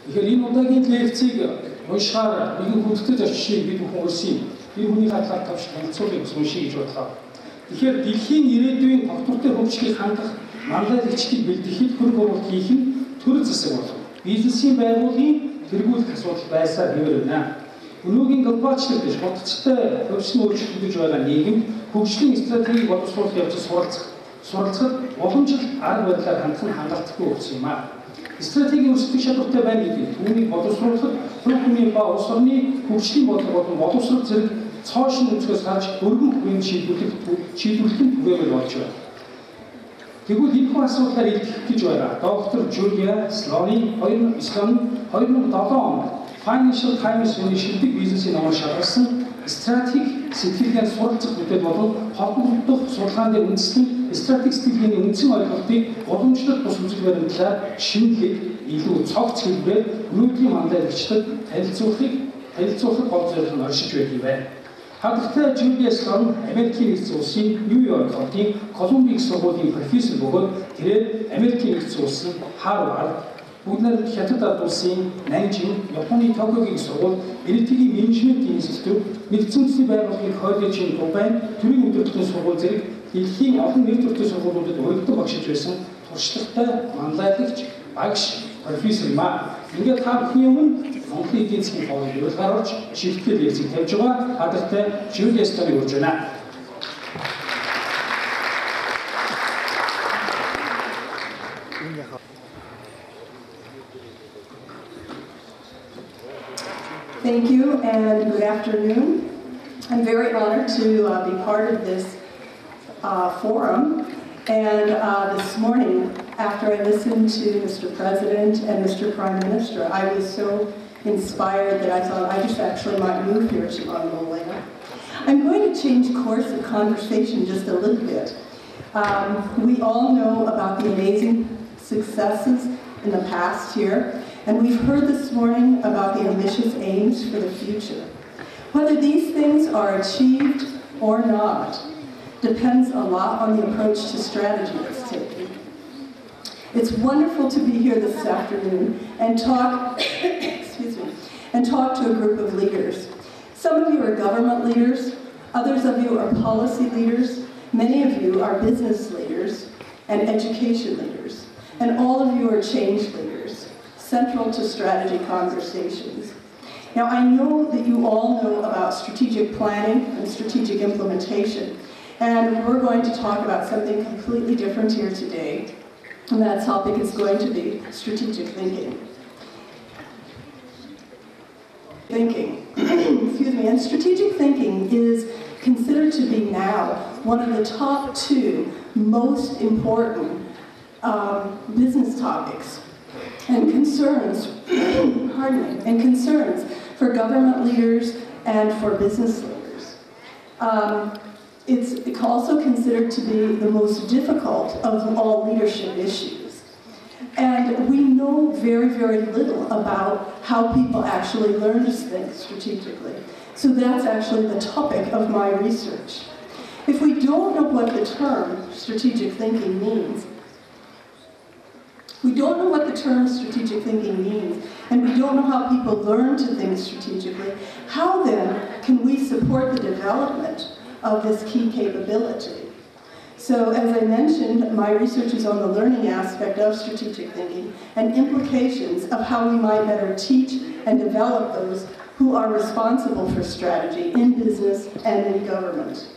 Тэгэхээр энэ удаагийн лекцийг уншихаар нэгэн хүндэтгэл зочдыг бид бүхэн өрсөн. Энэ хүний хатлаар тавьж танилцуулъя гэж уншия гэж бодлоо. Тэгэхээр дэлхийн ирээдүйн тогтвортой хөгжлийг хангах манлайлагчдыг бэлтгэхэд хөрөнгө оруулалт хийх нь төр засаг болов. Бизнесийн байгууллагын тэргүүлэх асуудал байсаар хэвээр байна. Өнөөгийн глобалчлал гэж бодцтой хөгжсөн өөрчлөлт байгаа нийгэм хөгжлийн стратегийг боловсруулах явцад суралцахад олон жил арга барилаар хандах нь хангалттай болсон юм а. Стратегийн өсөлтийн шалгуур байна гэдэг түүнийг боловсруулахад хувь хүний ба улс орны хөгжлийн бодлого болон боловсрол зэрэг цоошин өнцгөөс гарч өргөн хүрээнд шийдвэрлэх нь түгээмэл болж байна. Тэгвэл энэ асуудлаар илтгэх гэж байна. Доктор Жулиа Слоаны 2007 онд Financial Times шилдэг бизнесийн номоор шалгарсан стратеги сэтгэлгээ суралцах бүтээл болон холбогдох судалгаан дээр үндэслэн стратеги сэтгэлгээний үндсэн ойлголтыг уламжлалт бус үзэл баримтлаар шинэлэг илүү цогц хэлбэрээр өнөөдрийн манлайлагчдад танилцуулахыг гол зорилго нь оршиж байдаг юм байна. Хадагтай Жулиа Слоан Америкийн нэгдсэн улсын Нью-Йорк хотын Колумбийн сургуулийн профессор бөгөөд тэрээр Америкийн нэгдсэн улсын Харвард, Бүгд хятад ард улсын Нанжин, Японы Токиогийн сургууль, Эрэтгийн менежментийн институт, нэгдсэн улсын байгууллагын коллежийн Дубай, төрийн өдөрлөгийн сургууль зэрэг дэлхийн олон нэр төрлийн сургуулиудад урагдсан багшиж байсан туршлагатай манлайлагч, багш, профессор юм а. Ингээд та бүхний өмнө Монголын эдийн засгийн хавьд урилгаар орж шилтгэл лекцийг тавьж байгаа хадагтай Жулиа Слоаныг урьж байна. Thank you and good afternoon. I'm very honored to be part of this forum. And this morning, after I listened to Mr. President and Mr. Prime Minister, I was so inspired that I thought I just actually might move here to Mongolia. I'm going to change course of conversation just a little bit. We all know about the amazing successes in the past here, and we've heard this morning about the ambitious aims for the future. Whether these things are achieved or not depends a lot on the approach to strategy that's taken. It's wonderful to be here this afternoon and talk, and talk to a group of leaders. Some of you are government leaders, others of you are policy leaders, many of you are business leaders and education leaders, and all of you are change leaders, central to strategy conversations. Now, I know that you all know about strategic planning and strategic implementation, and we're going to talk about something completely different here today, and that topic is going to be strategic thinking. Excuse me, and strategic thinking is considered to be now one of the top 2 most important business topics and concerns, and concerns for government leaders and for business leaders. It's also considered to be the most difficult of all leadership issues. And we know very, very little about how people actually learn to think strategically. So that's actually the topic of my research. If we don't know what the term strategic thinking means, and we don't know how people learn to think strategically, how then can we support the development of this key capability? So as I mentioned, my research is on the learning aspect of strategic thinking and implications of how we might better teach and develop those who are responsible for strategy in business and in government.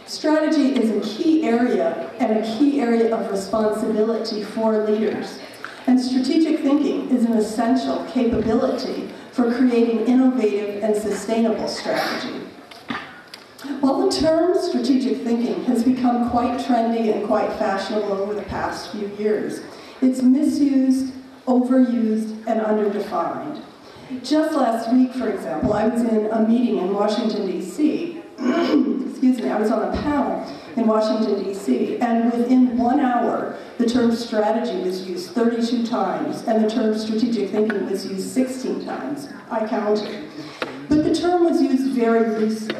Strategy is a key area and a key area of responsibility for leaders. And strategic thinking is an essential capability for creating innovative and sustainable strategy. While the term strategic thinking has become quite trendy and quite fashionable over the past few years, it's misused, overused, and underdefined. Just last week, for example, I was in a meeting in Washington, D.C. I was on a panel in Washington, D.C., and within 1 hour, the term strategy was used 32 times, and the term strategic thinking was used 16 times. I counted. But the term was used very loosely.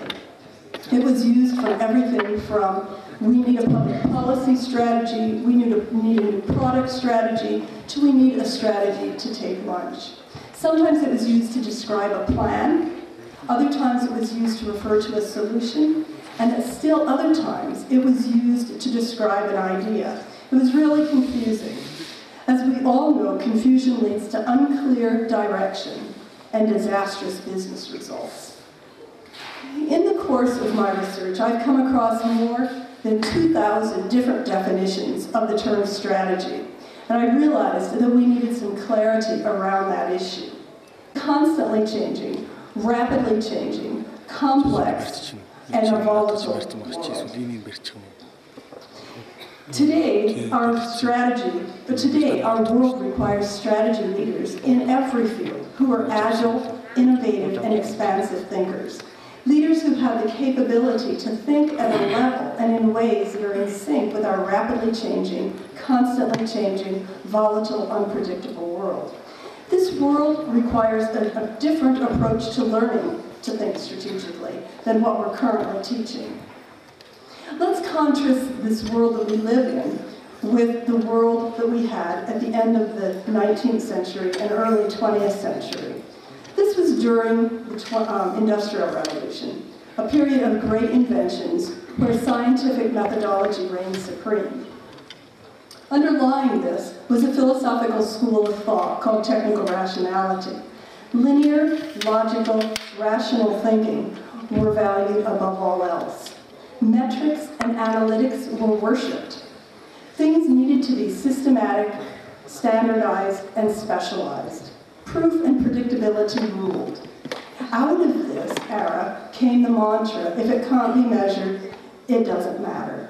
It was used for everything from we need a public policy strategy, we need a new product strategy, to we need a strategy to take lunch. Sometimes it was used to describe a plan, other times it was used to refer to a solution, and still other times it was used to describe an idea. It was really confusing. As we all know, confusion leads to unclear direction and disastrous business results. In the course of my research, I've come across more than 2,000 different definitions of the term strategy, and I realized that we needed some clarity around that issue. Constantly changing, rapidly changing, complex, and a volatile world. Today, our world requires strategy leaders in every field who are agile, innovative, and expansive thinkers. Leaders who have the capability to think at a level and in ways that are in sync with our rapidly changing, constantly changing, volatile, unpredictable world. This world requires a different approach to learning to think strategically than what we're currently teaching. Let's contrast this world that we live in with the world that we had at the end of the 19th century and early 20th century. This was during the Industrial Revolution, a period of great inventions where scientific methodology reigned supreme. Underlying this was a philosophical school of thought called technical rationality. Linear, logical, rational thinking were valued above all else. Metrics and analytics were worshipped. Things needed to be systematic, standardized, and specialized. Proof and predictability ruled. Out of this era came the mantra, if it can't be measured, it doesn't matter.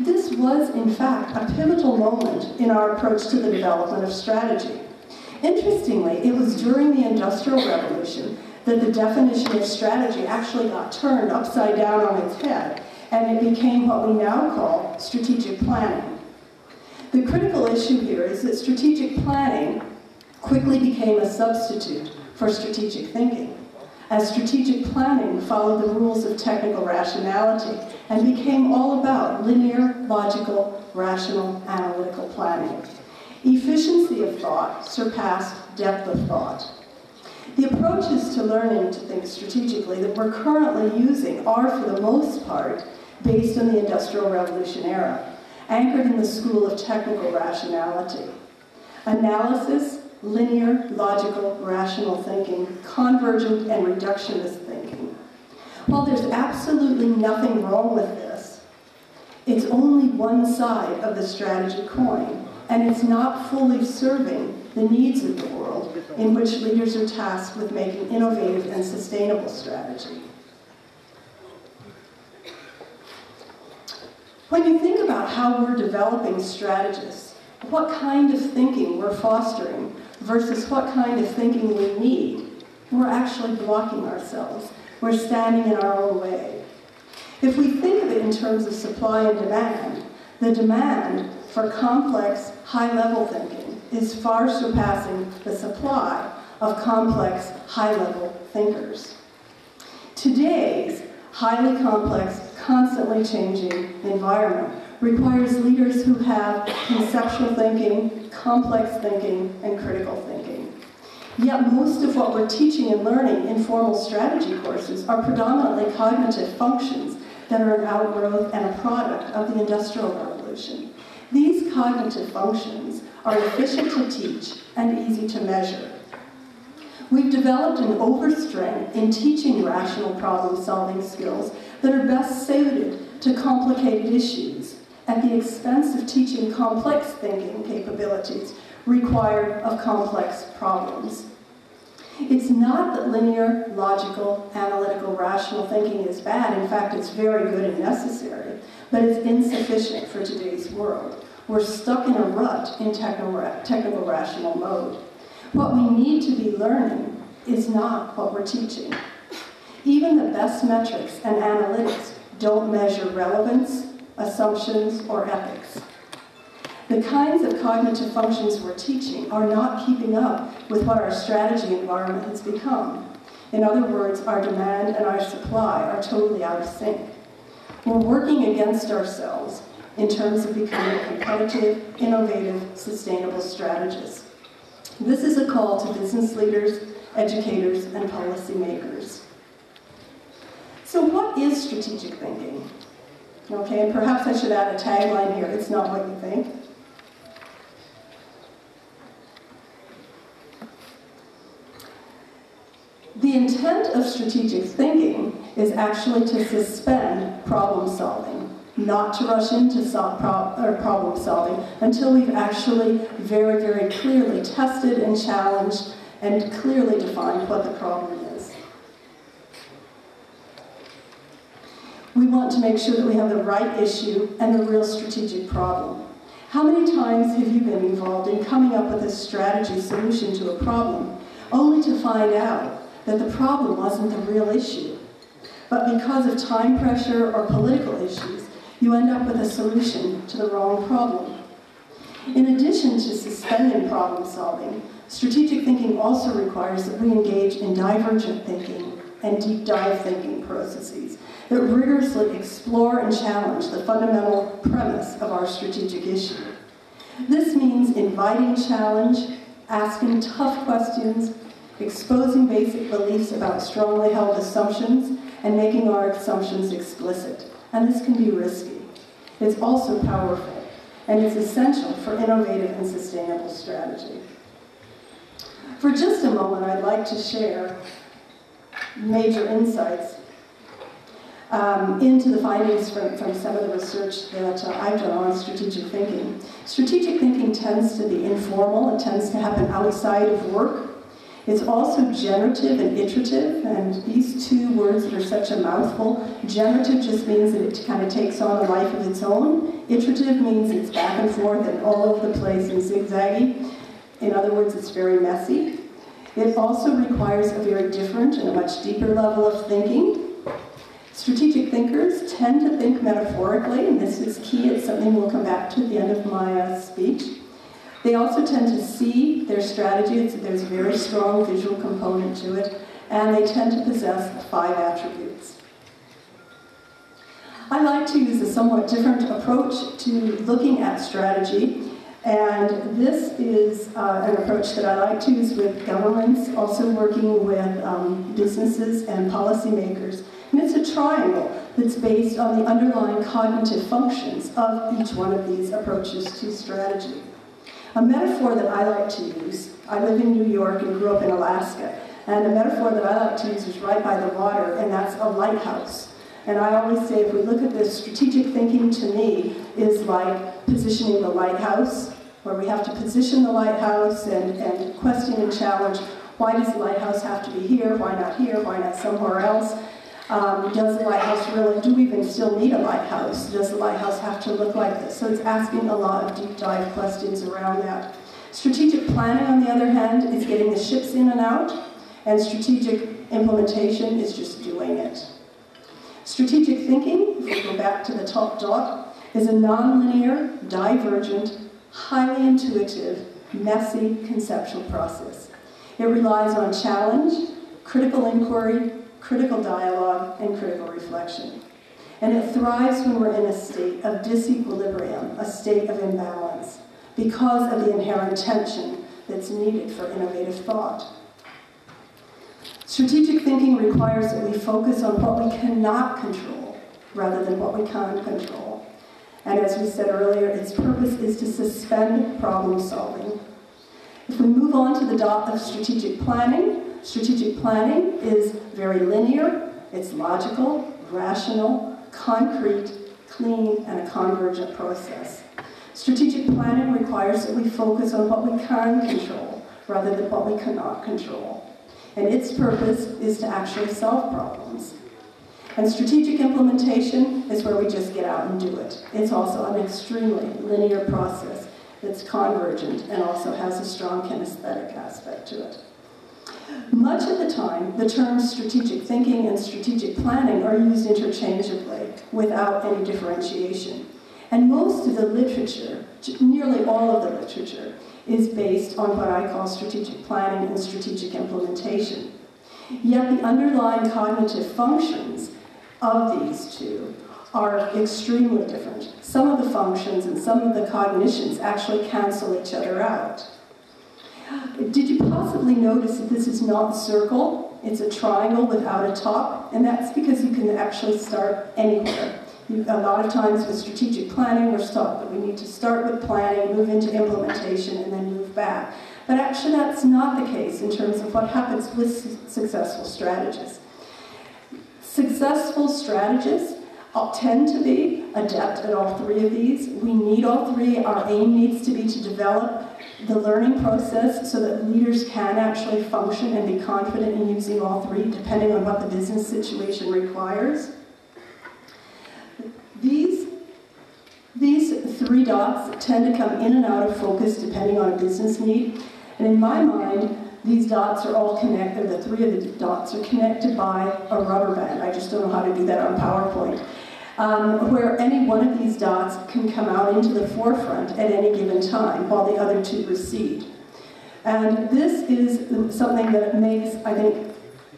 This was, in fact, a pivotal moment in our approach to the development of strategy. Interestingly, it was during the Industrial Revolution that the definition of strategy actually got turned upside down on its head, and it became what we now call strategic planning. The critical issue here is that strategic planning quickly became a substitute for strategic thinking, as strategic planning followed the rules of technical rationality and became all about linear, logical, rational, analytical planning. Efficiency of thought surpassed depth of thought. The approaches to learning to think strategically that we're currently using are, for the most part, based on the Industrial Revolution era, anchored in the school of technical rationality. Analysis, linear, logical, rational thinking, convergent and reductionist thinking. While there's absolutely nothing wrong with this, it's only one side of the strategy coin, and it's not fully serving the needs of the world in which leaders are tasked with making innovative and sustainable strategy. When you think about how we're developing strategists, what kind of thinking we're fostering versus what kind of thinking we need, we're actually blocking ourselves. We're standing in our own way. If we think of it in terms of supply and demand, the demand for complex, high-level thinking is far surpassing the supply of complex, high-level thinkers. Today's highly complex, constantly changing environment requires leaders who have conceptual thinking, complex thinking, and critical thinking. Yet most of what we're teaching and learning in formal strategy courses are predominantly cognitive functions that are an outgrowth and a product of the Industrial Revolution. These cognitive functions are efficient to teach and easy to measure. We've developed an overstrength in teaching rational problem-solving skills that are best suited to complicated issues at the expense of teaching complex thinking capabilities required of complex problems. It's not that linear, logical, analytical, rational thinking is bad. In fact, it's very good and necessary, but it's insufficient for today's world. We're stuck in a rut in technical rational mode. What we need to be learning is not what we're teaching. Even the best metrics and analytics don't measure relevance, assumptions, or ethics. The kinds of cognitive functions we're teaching are not keeping up with what our strategy environment has become. In other words, our demand and our supply are totally out of sync. We're working against ourselves in terms of becoming competitive, innovative, sustainable strategists. This is a call to business leaders, educators, and policymakers. So what is strategic thinking? Okay, and perhaps I should add a tagline here, it's not what you think. The intent of strategic thinking is actually to suspend problem solving, not to rush into problem solving until we've actually very, very clearly tested and challenged and clearly defined what the problem is. We want to make sure that we have the right issue and the real strategic problem. How many times have you been involved in coming up with a strategy solution to a problem, only to find out that the problem wasn't the real issue, but because of time pressure or political issues, you end up with a solution to the wrong problem? In addition to suspending problem solving, strategic thinking also requires that we engage in divergent thinking and deep dive thinking processes that rigorously explore and challenge the fundamental premise of our strategic issue. This means inviting challenge, asking tough questions, exposing basic beliefs about strongly held assumptions, and making our assumptions explicit. And this can be risky. It's also powerful, and it's essential for innovative and sustainable strategy. For just a moment, I'd like to share major insights into the findings from some of the research that I've done on strategic thinking. Strategic thinking tends to be informal. It tends to happen outside of work. It's also generative and iterative, and these two words that are such a mouthful. Generative just means that it kind of takes on a life of its own. Iterative means it's back and forth and all over the place and zigzaggy. In other words, it's very messy. It also requires a very different and a much deeper level of thinking. Strategic thinkers tend to think metaphorically, and this is key. It's something we'll come back to at the end of my speech. They also tend to see their strategy. There's a very strong visual component to it, and they tend to possess 5 attributes. I like to use a somewhat different approach to looking at strategy, and this is an approach that I like to use with governments, also working with businesses and policymakers. And it's a triangle that's based on the underlying cognitive functions of each one of these approaches to strategy. A metaphor that I like to use, I live in New York and grew up in Alaska, and a metaphor that I like to use is right by the water, and that's a lighthouse. And I always say, if we look at this, strategic thinking to me is like positioning the lighthouse, where we have to position the lighthouse and question and challenge, why does the lighthouse have to be here, why not somewhere else? Does the lighthouse really, do we even still need a lighthouse? Does the lighthouse have to look like this? So it's asking a lot of deep dive questions around that. Strategic planning, on the other hand, is getting the ships in and out, and strategic implementation is just doing it. Strategic thinking, if we go back to the top dot, is a nonlinear, divergent, highly intuitive, messy conceptual process. It relies on challenge, critical inquiry, critical dialogue, and critical reflection. And it thrives when we're in a state of disequilibrium, a state of imbalance, because of the inherent tension that's needed for innovative thought. Strategic thinking requires that we focus on what we cannot control, rather than what we can control. And as we said earlier, its purpose is to suspend problem solving. If we move on to the dot of strategic planning is very linear, it's logical, rational, concrete, clean, and a convergent process. Strategic planning requires that we focus on what we can control rather than what we cannot control. And its purpose is to actually solve problems. And strategic implementation is where we just get out and do it. It's also an extremely linear process that's convergent and also has a strong kinesthetic aspect to it. Much of the time, the terms strategic thinking and strategic planning are used interchangeably without any differentiation. And most of the literature, nearly all of the literature, is based on what I call strategic planning and strategic implementation. Yet the underlying cognitive functions of these two are extremely different. Some of the functions and some of the cognitions actually cancel each other out. Did you possibly notice that this is not a circle? It's a triangle without a top, and that's because you can actually start anywhere. A lot of times with strategic planning, we're taught that we need to start with planning, move into implementation, and then move back. But actually that's not the case in terms of what happens with successful strategists. Successful strategists tend to be adept at all three of these. We need all three. Our aim needs to be to develop the learning process so that leaders can actually function and be confident in using all three, depending on what the business situation requires. These three dots tend to come in and out of focus depending on a business need. And in my mind, these dots are all connected, the three of the dots are connected by a rubber band. I just don't know how to do that on PowerPoint. Where any one of these dots can come out into the forefront at any given time while the other two recede. And this is something that makes, I think,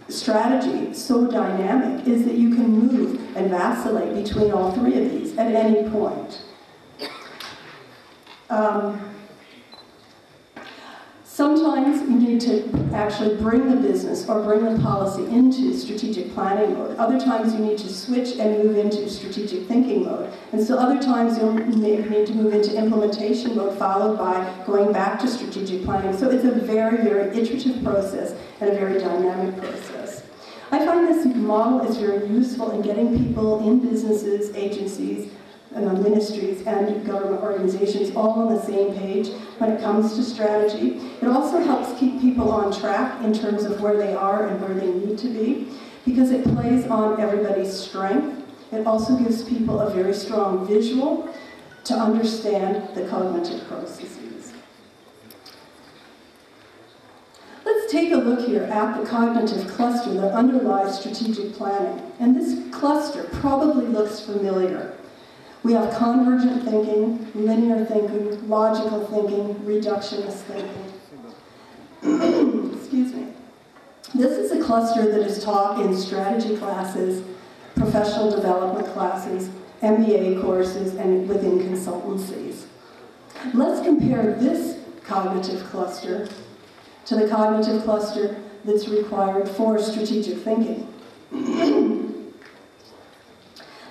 strategy so dynamic, is that you can move and vacillate between all three of these at any point. Sometimes you need to actually bring the business or bring the policy into strategic planning mode. Other times you need to switch and move into strategic thinking mode. And so other times you'll need to move into implementation mode, followed by going back to strategic planning. So it's a very, very iterative process and a very dynamic process. I find this model is very useful in getting people in businesses, agencies, ministries, and government organizations all on the same page when it comes to strategy. It also helps keep people on track in terms of where they are and where they need to be, because it plays on everybody's strength. It also gives people a very strong visual to understand the cognitive processes. Let's take a look here at the cognitive cluster that underlies strategic planning. And this cluster probably looks familiar. We have convergent thinking, linear thinking, logical thinking, reductionist thinking. Excuse me. This is a cluster that is taught in strategy classes, professional development classes, MBA courses, and within consultancies. Let's compare this cognitive cluster to the cognitive cluster that's required for strategic thinking.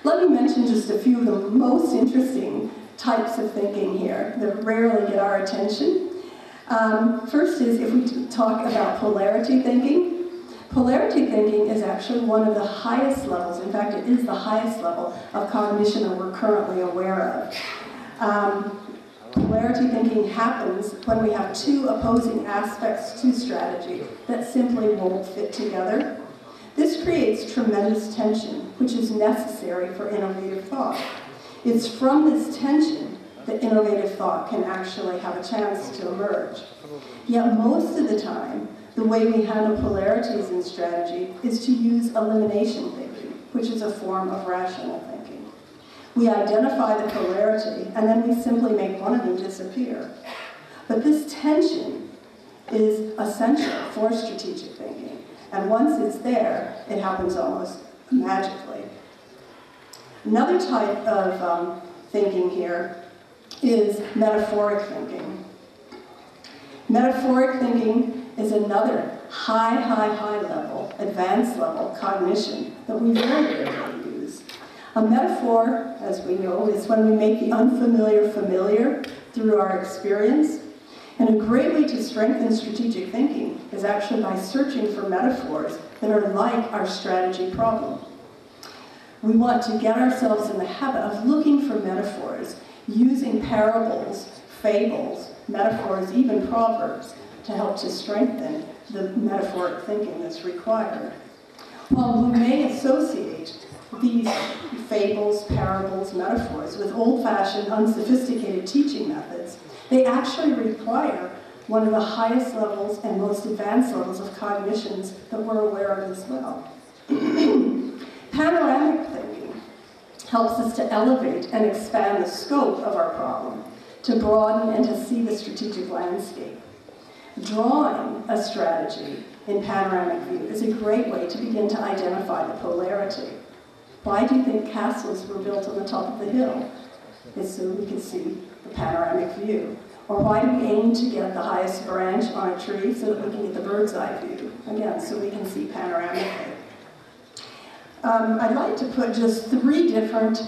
Let me mention just a few of the most interesting types of thinking here that rarely get our attention. First is if we talk about polarity thinking. Polarity thinking is actually one of the highest levels, in fact it is the highest level of cognition that we're currently aware of. Polarity thinking happens when we have two opposing aspects to strategy that simply won't fit together. This creates tremendous tension, which is necessary for innovative thought. It's from this tension that innovative thought can actually have a chance to emerge. Yet most of the time, the way we handle polarities in strategy is to use elimination thinking, which is a form of rational thinking. We identify the polarity, and then we simply make one of them disappear. But this tension is essential for strategic thinking. And once it's there, it happens almost magically. Another type of thinking here is metaphoric thinking. Metaphoric thinking is another high level, advanced level cognition that we very rarely use. A metaphor, as we know, is when we make the unfamiliar familiar through our experience. And a great way to strengthen strategic thinking is actually by searching for metaphors that are like our strategy problem. We want to get ourselves in the habit of looking for metaphors, using parables, fables, metaphors, even proverbs, to help to strengthen the metaphoric thinking that's required. While we may associate these fables, parables, metaphors with old-fashioned, unsophisticated teaching methods, they actually require one of the highest levels and most advanced levels of cognitions that we're aware of as well. Panoramic thinking helps us to elevate and expand the scope of our problem, to broaden and to see the strategic landscape. Drawing a strategy in panoramic view is a great way to begin to identify the polarity. Why do you think castles were built on the top of the hill? It's so we can see the panoramic view. Or why do we aim to get the highest branch on a tree so that we can get the bird's eye view? Again, so we can see panoramically. I'd like to put just three different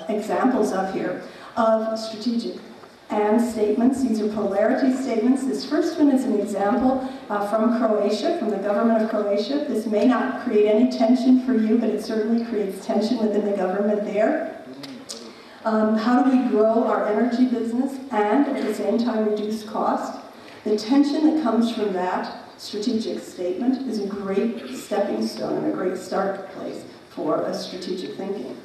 examples up here of strategic and statements. These are polarity statements. This first one is an example from Croatia, from the government of Croatia. This may not create any tension for you, but it certainly creates tension within the government there. How do we grow our energy business and at the same time reduce cost? The tension that comes from that strategic statement is a great stepping stone and a great start place for a strategic thinking.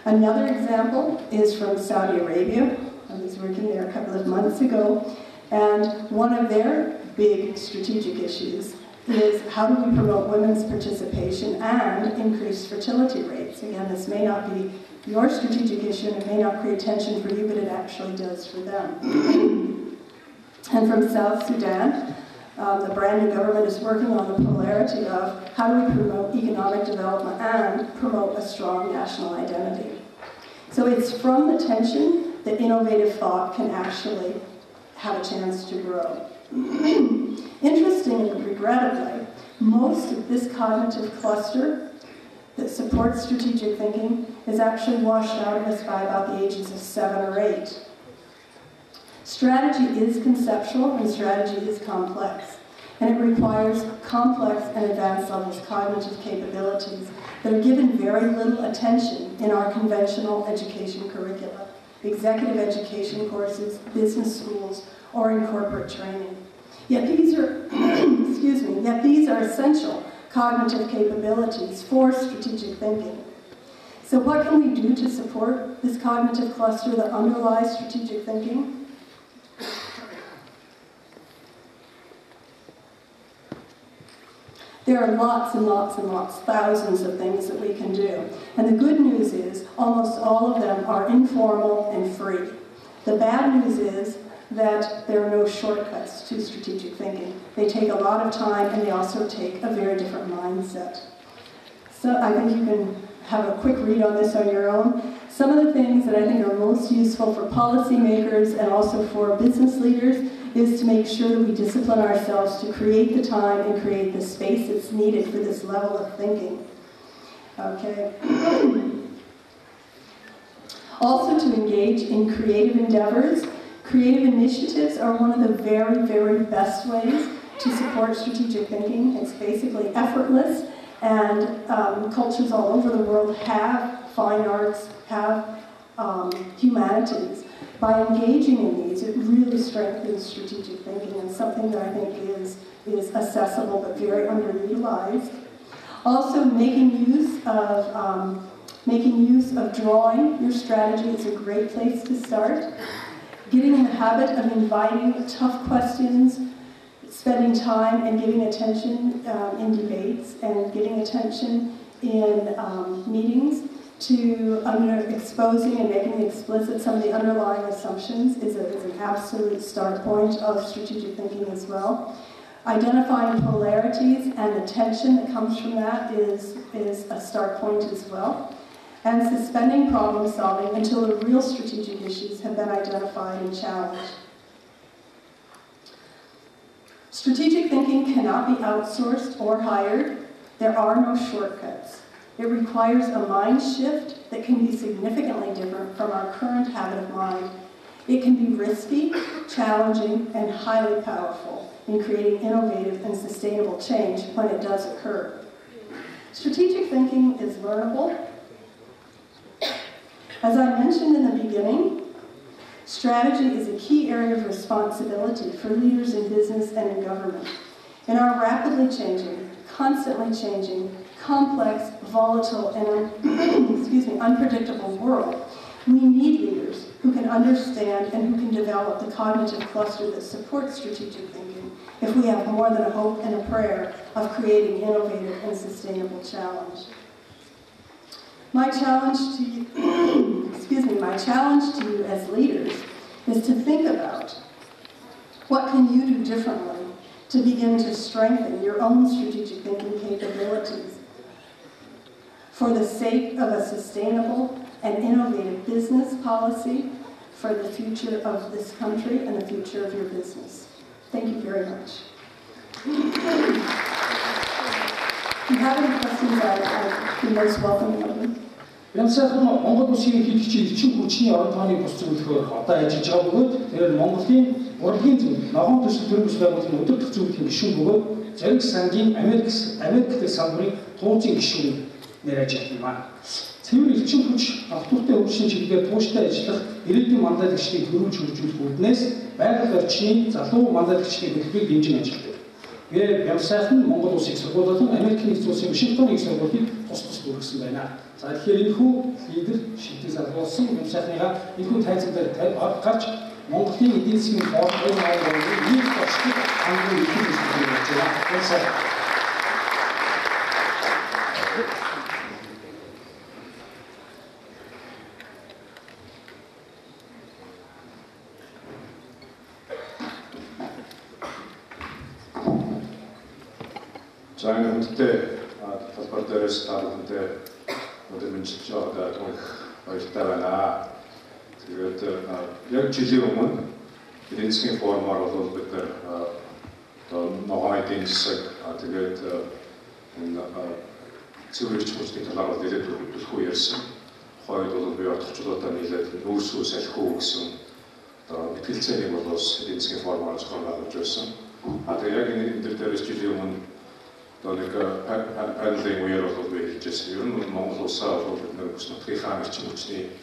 Another example is from Saudi Arabia. I was working there a couple of months ago, and one of their big strategic issues is how do we promote women's participation and increase fertility rates? Again, this may not be your strategic issue, and it may not create tension for you, but it actually does for them. And from South Sudan, the brand new government is working on the polarity of how do we promote economic development and promote a strong national identity. So it's from the tension that innovative thought can actually have a chance to grow. Interestingly, regrettably, most of this cognitive cluster that supports strategic thinking is actually washed out of us by about the ages of 7 or 8. Strategy is conceptual and strategy is complex, and it requires complex and advanced levels cognitive capabilities that are given very little attention in our conventional education curricula, executive education courses, business schools, or in corporate training. Yet these are, yet these are essential cognitive capabilities for strategic thinking. So what can we do to support this cognitive cluster that underlies strategic thinking? There are lots and lots and lots, thousands of things that we can do. And the good news is almost all of them are informal and free. The bad news is that there are no shortcuts to strategic thinking. They take a lot of time, and they also take a very different mindset. So I think you can have a quick read on this on your own. Some of the things that I think are most useful for policymakers and also for business leaders is to make sure that we discipline ourselves to create the time and create the space that's needed for this level of thinking. Okay. Also to engage in creative endeavors. Creative initiatives are one of the very, very best ways to support strategic thinking. It's basically effortless, and cultures all over the world have fine arts, have humanities. By engaging in these, it really strengthens strategic thinking, and something that I think is accessible but very underutilized. Also, making use of drawing your strategy is a great place to start. Getting in the habit of inviting tough questions, spending time and giving attention in debates, and getting attention in meetings to exposing and making explicit some of the underlying assumptions is an absolute start point of strategic thinking as well. Identifying polarities and the tension that comes from that is a start point as well. And suspending problem solving until the real strategic issues have been identified and challenged. Strategic thinking cannot be outsourced or hired. There are no shortcuts. It requires a mind shift that can be significantly different from our current habit of mind. It can be risky, challenging, and highly powerful in creating innovative and sustainable change when it does occur. Strategic thinking is learnable. As I mentioned in the beginning, strategy is a key area of responsibility for leaders in business and in government. In our rapidly changing, constantly changing, complex, volatile, and unpredictable world, we need leaders who can understand and who can develop the cognitive cluster that supports strategic thinking if we have more than a hope and a prayer of creating innovative and sustainable challenge. My challenge to you, my challenge to you as leaders is to think about what can you do differently to begin to strengthen your own strategic thinking capabilities for the sake of a sustainable and innovative business policy for the future of this country and the future of your business. Thank you very much. If you have any questions, I'd be most welcoming of them. Бямбасайхан Монгол улсын ерөнхийлөгчийн эрчим хүчний орон тооны бус зөвлөхөөр одоо ажиллаж байгаа бөгөөд тэрээр Монголын урлагийн зөвлөл, ногоон төсөл төрийн бүс байгууллагын өдөртөх зөвлөлийн гишүүн бөгөөд зарим сангийн Америк салбарын тууцын гишүүн нэр ажиллаж байна. Цэвэр эрчим хүч автобустай хөгжлийн чиглэлээр тууштай ажиллах ирээдүйн мандатлагчдыг төрүүлж хөгжүүлэх үүднээс байгаль орчны залуу мандатлагчдын төлөвийг дэмжин ажилладаг. Бямбасайхан Монгол улсыг сургуулиуд Америкийн нэгдсэн улсын Вашингтоныг сургуулийг тус дүүргэсэн байна. За тэгэхээр энэхүү лидер шилдэг залгуулсан Бямбасайханыгаа энэхүү тайзан дээр гарч Монголын эдийн засгийн бодлогын хаалгыг нэг болчихыг ханган идэвхтэй хийж байна. За энэ хүнтэй талбар дээрээс та бүхэндээ өдөр мэдчилж байгаа түүх баяртай байна. Тэгээд яг жилийн өмнө эдийн засгийн форумаар бол бид нар ногоон эдийн засаг тэгээд энэ цэвэр эрчим хүчний талаар бол нэлээд төлөвлөгөө ярьсан. Хойд бол бие орчуулалтаа нийлээд нүүрсүү салхиу гэсэн мэтгэлцээний бол эдийн засгийн форумаар зохион байгуулж байсан. Тэгээд яг энэ дээрээс жилийн өмнө нэг панелын үеэр бол би хэлжсэн. Ер нь Монгол улсаа бол бид нэг бүс нутгийнхаа эрчим хүчний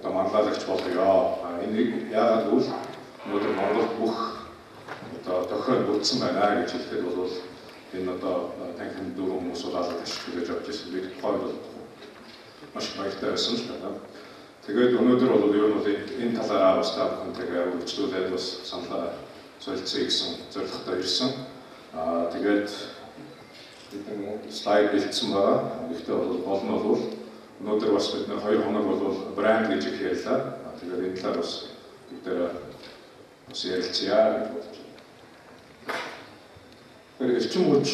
манлайлагч болъё. Энийг яагаад гэвэл өнөөдөр Монгол бүх тохиол бүрдсэн байна гэж хэлэхэд бол энэ танхим дөрөв хүмүүс улаалаад ашиглаж авч ирсэн. Бид хойд бол маш баяртай байсан л байна. Тэгээд өнөөдөр бол ер нь энэ талаараа бас та бүхэнтэйгээ үргэлжлүүлээд бас саналаа солилцъя гэсэн зорилготой ирсэн. Тэгээд слайд бэлдсэн байгаа. Гэхдээ бол өнөөдөр бас бид нэр 2 хоног бол брэнд гэж их ярьлаа. Тэгээд энэ талаар бас бүгдээ бас ярилцъя гэж бодож байна. Тэгэхээр эрчим хүч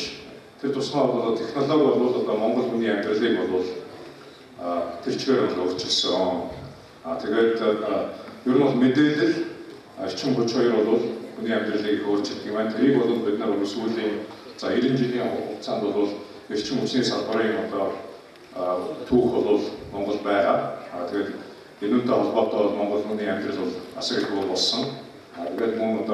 тэр тусмаа бол технологи бол одоо Монгол хүний амьдралыг бол тэр чигээр бол өөрчилсөн. Тэгээд ер нь бол мэдээлэл эрчим хүч хоёр бол хүний амьдралыг өөрчилдөг юм байна. Тэрийг бол бид нар сүүлийн 90 жилийн хугацаанд бол эрчим хүчний салбарын түүх бол Монгол байгаа. Тэгээд энүүнтэй холбоотой Монгол хүний амьдрал бол асар их болсон. Тэгээд мөн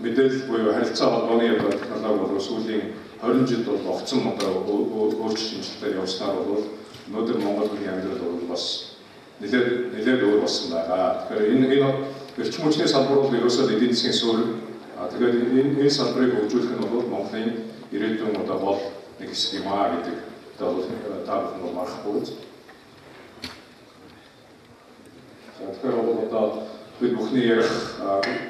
мэдээлэл буюу харилцаа холбооны технологи бол сүүлийн 20 жилд бол огцон өөрчлөлтөөр явснаар бол өнөөдөр Монгол хүний амьдрал бол бас нэлээд өөр болсон байгаа. Тэгэхээр энэ эрчим хүчний салбар бол ерөөсөө эдийн засгийн суурь. Тэгээд энэ салбарыг хөгжүүлэх нь бол Монголын ирээдүйн гол нэг хэсэг юм аа гэдэг та бүхэн марахгүй. Тэгэхээр бол бид бүхний ярих